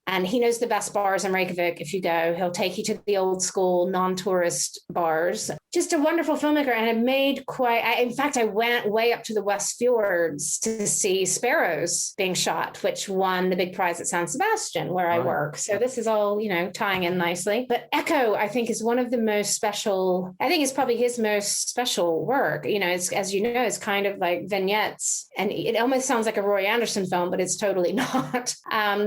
And he knows the best bars in Reykjavik. If you go, he'll take you to the old school non-tourist bars. Just a wonderful filmmaker, and it made in fact, I went way up to the West Fjords to see sparrows being shot, which won the big prize at San Sebastian, where I work. So this is all, tying in nicely. But Echo, I think, is one of the most special, I think it's probably his most special work. It's, as you know, it's kind of like vignettes, and it almost sounds like a Roy Andersson film, but it's totally not.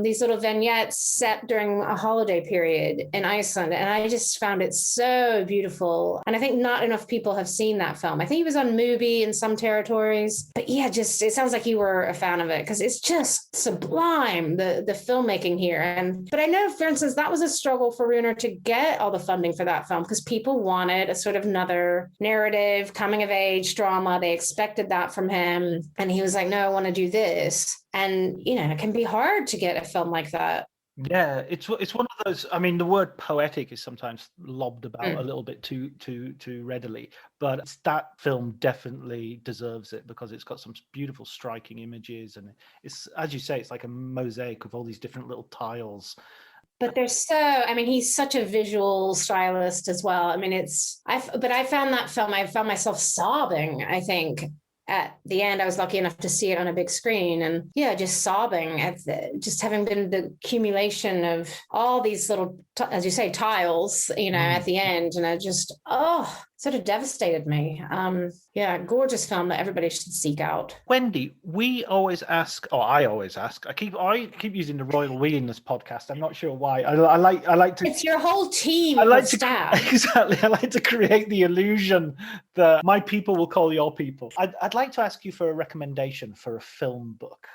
These little vignettes set during a holiday period in Iceland. And I just found it so beautiful. And I think not enough people have seen that film. I think he was on Mubi in some territories, but yeah, it sounds like you were a fan of it because it's just sublime, the filmmaking here. But I know, for instance, that was a struggle for Runar to get all the funding for that film because people wanted a sort of another narrative, coming of age drama. They expected that from him. And he was like, no, I want to do this. And, it can be hard to get a film like that. Yeah, it's one of those. I mean, the word poetic is sometimes lobbed about a little bit too readily, but that film definitely deserves it because it's got some beautiful, striking images, and it's, as you say, it's like a mosaic of all these different little tiles. But he's such a visual stylist as well. I mean, I found that film, I found myself sobbing, I think. At the end, I was lucky enough to see it on a big screen, and just sobbing at just having been the accumulation of all these little, as you say, tiles, at the end, and it just, sort of devastated me. Gorgeous film that everybody should seek out. Wendy, we always ask, or I always ask. I keep using the royal we in this podcast. I'm not sure why. I like to. It's your whole team. Staff. Exactly. I like to create the illusion that my people will call your people. I'd like to ask you for a recommendation for a film book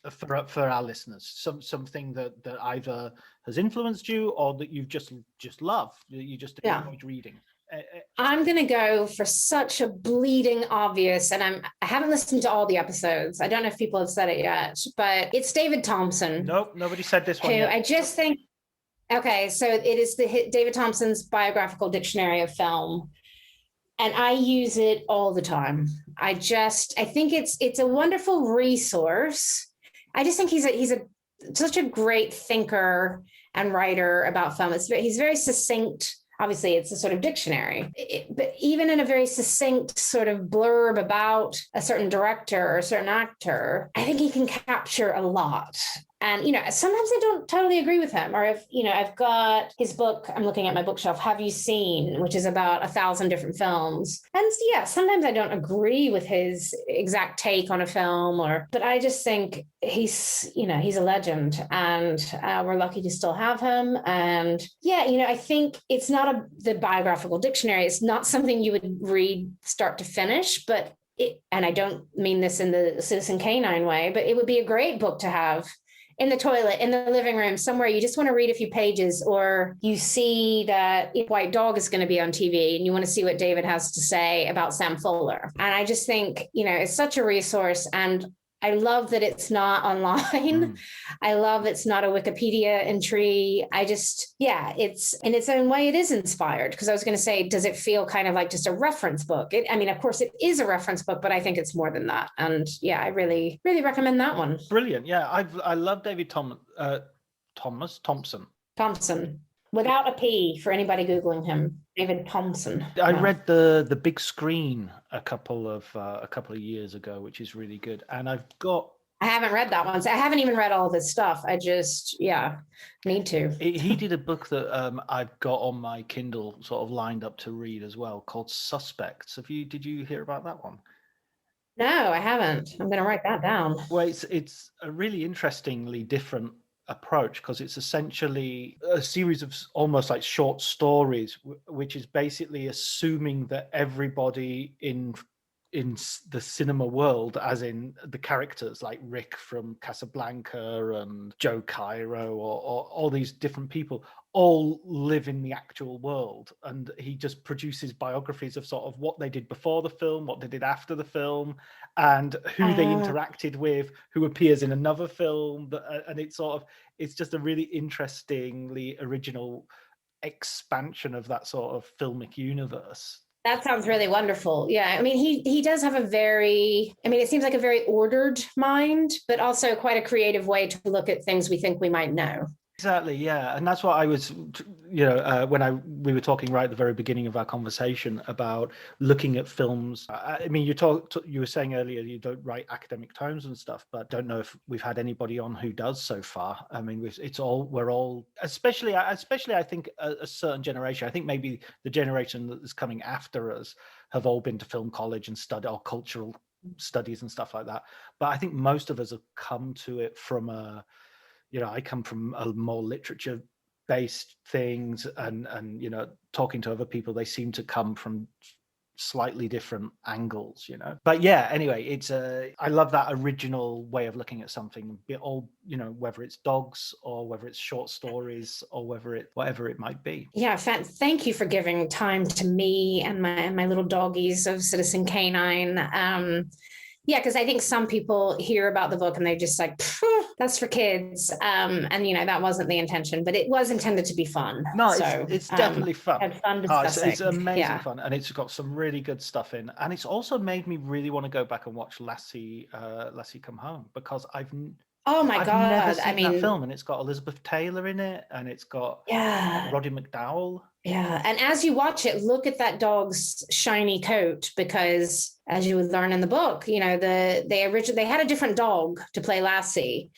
for our listeners. Something that either has influenced you or that you've just loved, that you just enjoyed reading. I'm going to go for such a bleeding obvious, and I haven't listened to all the episodes. I don't know if people have said it yet, but it's David Thompson. Nope, nobody said this one yet. I just think, okay, so it is David Thompson's biographical dictionary of film, and I use it all the time. I think it's a wonderful resource. I just think he's such a great thinker and writer about film. He's very succinct. Obviously, it's a sort of dictionary, but even in a very succinct sort of blurb about a certain director or a certain actor, I think he can capture a lot. And, sometimes I don't totally agree with him. Or if, I've got his book, I'm looking at my bookshelf, Have You Seen, which is about 1,000 different films. And yeah, sometimes I don't agree with his exact take on a film, but I just think he's a legend, and we're lucky to still have him. And yeah, I think it's not the biographical dictionary. It's not something you would read start to finish, but and I don't mean this in the Citizen Canine way, but it would be a great book to have in the toilet, in the living room, somewhere you just want to read a few pages, or you see that White Dog is going to be on TV and you want to see what David has to say about Sam Fuller. And I just think, it's such a resource, and I love that it's not online. I love it's not a Wikipedia entry. It's in its own way, it is inspired. Because I was going to say, does it feel kind of like just a reference book? Of course it is a reference book, but I think it's more than that. And yeah, I really, really recommend that one. Brilliant. Yeah, I love David Thompson. Thompson, without a P for anybody Googling him. David Thompson. I read the Big Screen a couple of years ago, which is really good. And I haven't read that one. So I haven't even read all this stuff. I just, need to. He did a book that I've got on my Kindle sort of lined up to read as well, called Suspects. Did you hear about that one? No, I haven't. I'm going to write that down. Well, it's a really interestingly different approach, because it's essentially a series of almost like short stories, which is basically assuming that everybody in the cinema world, as in the characters like Rick from Casablanca and Joe Cairo, or all these different people, all live in the actual world. And he just produces biographies of sort of what they did before the film, what they did after the film, and who they interacted with, who appears in another film. And it's just a really interestingly original expansion of that sort of filmic universe. That sounds really wonderful. Yeah. He does have it seems like a very ordered mind, but also quite a creative way to look at things we think we might know. Exactly, yeah. And that's what I was, when we were talking right at the very beginning of our conversation about looking at films. You were saying earlier you don't write academic tomes and stuff, but don't know if we've had anybody on who does so far. We're all, especially I think a certain generation. I think maybe the generation that is coming after us have all been to film college and studied or cultural studies and stuff like that. But I think most of us have come to it from I come from a more literature-based things, and talking to other people, they seem to come from slightly different angles, But yeah, anyway, I love that original way of looking at something. Whether it's dogs or whether it's short stories or whatever it might be. Yeah, thank you for giving time to me and my little doggies of Citizen Canine. Yeah, because I think some people hear about the book and they're just like, that's for kids. And, that wasn't the intention, but it was intended to be fun. No, it's definitely fun. Had fun discussing. It's amazing fun. And it's got some really good stuff in. And it's also made me really want to go back and watch Lassie Come Home, because I've never seen that film, and it's got Elizabeth Taylor in it, and it's got Roddy McDowall. Yeah, and as you watch it, look at that dog's shiny coat, because as you would learn in the book, they had a different dog to play Lassie,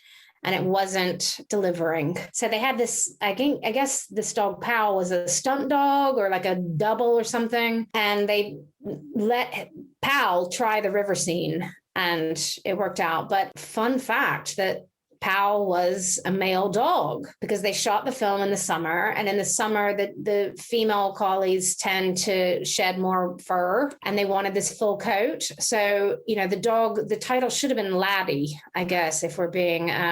and it wasn't delivering. So they had this, I guess this dog Pal was a stunt dog or like a double or something, and they let Pal try the river scene, and it worked out. But fun fact that Pal was a male dog, because they shot the film in the summer, and in the summer the female collies tend to shed more fur, and they wanted this full coat. So the title should have been Laddie, I guess, if we're being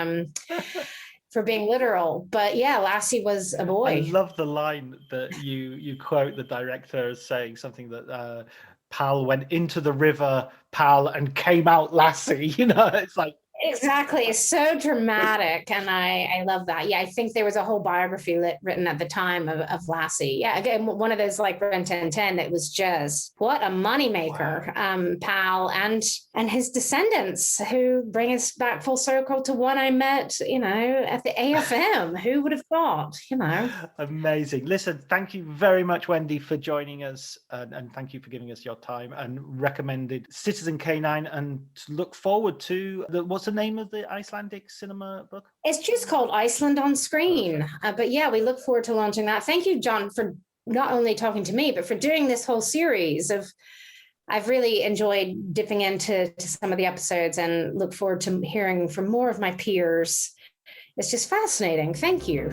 literal. But yeah, Lassie was a boy. I love the line that you quote the director as saying something that Pal went into the river, Pal, and came out Lassie. It's like, exactly. It's so dramatic. And I love that. Yeah, I think there was a whole biography written at the time of Lassie. Yeah, again, one of those like Ren 1010 that was just what a moneymaker. Wow. Pal and his descendants, who bring us back full circle to one I met, at the AFM. Who would have thought, Amazing. Listen, thank you very much, Wendy, for joining us, and thank you for giving us your time and recommended Citizen Canine, and look forward to what's the name of the Icelandic cinema book? It's just called Iceland on Screen. But yeah, we look forward to launching that. Thank you, John, for not only talking to me, but for doing this whole series of. I've really enjoyed dipping into some of the episodes and look forward to hearing from more of my peers. It's just fascinating. Thank you.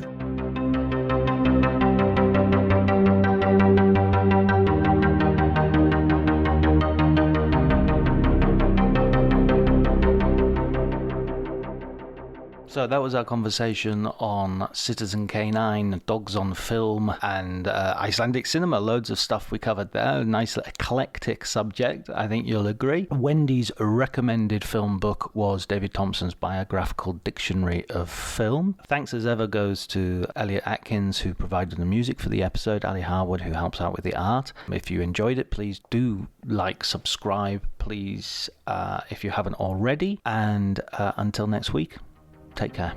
So that was our conversation on Citizen K9, Dogs on Film, and Icelandic cinema. Loads of stuff we covered there. Nice eclectic subject, I think you'll agree. Wendy's recommended film book was David Thompson's Biographical Dictionary of Film. Thanks as ever goes to Elliot Atkins, who provided the music for the episode, Ali Harwood, who helps out with the art. If you enjoyed it, please do like, subscribe, please, if you haven't already. And until next week, take care.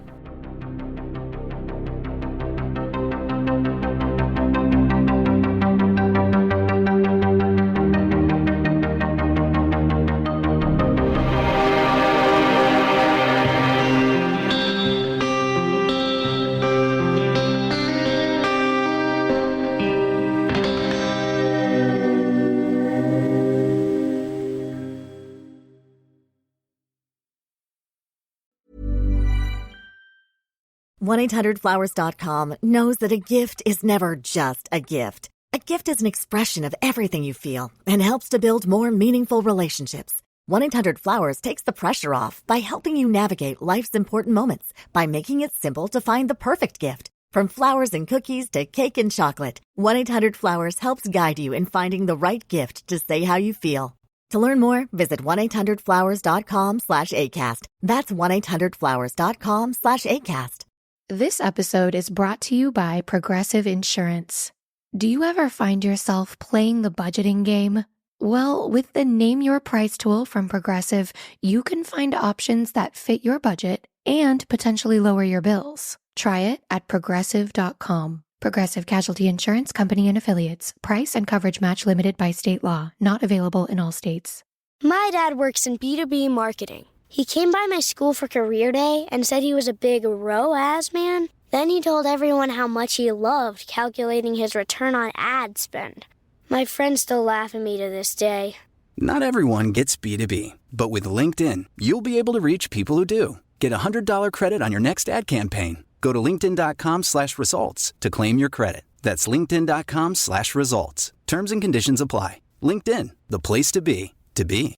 $1-800-Flowers.com knows that a gift is never just a gift. A gift is an expression of everything you feel and helps to build more meaningful relationships. 1-800-Flowers takes the pressure off by helping you navigate life's important moments by making it simple to find the perfect gift. From flowers and cookies to cake and chocolate, 1-800-Flowers helps guide you in finding the right gift to say how you feel. To learn more, visit 1-800-Flowers.com/ACAST. That's 1-800-Flowers.com/ACAST. This episode is brought to you by Progressive Insurance. Do you ever find yourself playing the budgeting game? Well, with the Name Your Price tool from Progressive, you can find options that fit your budget and potentially lower your bills. Try it at Progressive.com. Progressive Casualty Insurance Company and Affiliates. Price and coverage match limited by state law. Not available in all states. My dad works in B2B marketing. He came by my school for career day and said he was a big ROAS man. Then he told everyone how much he loved calculating his return on ad spend. My friends still laugh at me to this day. Not everyone gets B2B, but with LinkedIn, you'll be able to reach people who do. Get a $100 credit on your next ad campaign. Go to linkedin.com/results to claim your credit. That's linkedin.com/results. Terms and conditions apply. LinkedIn, the place to be, to be.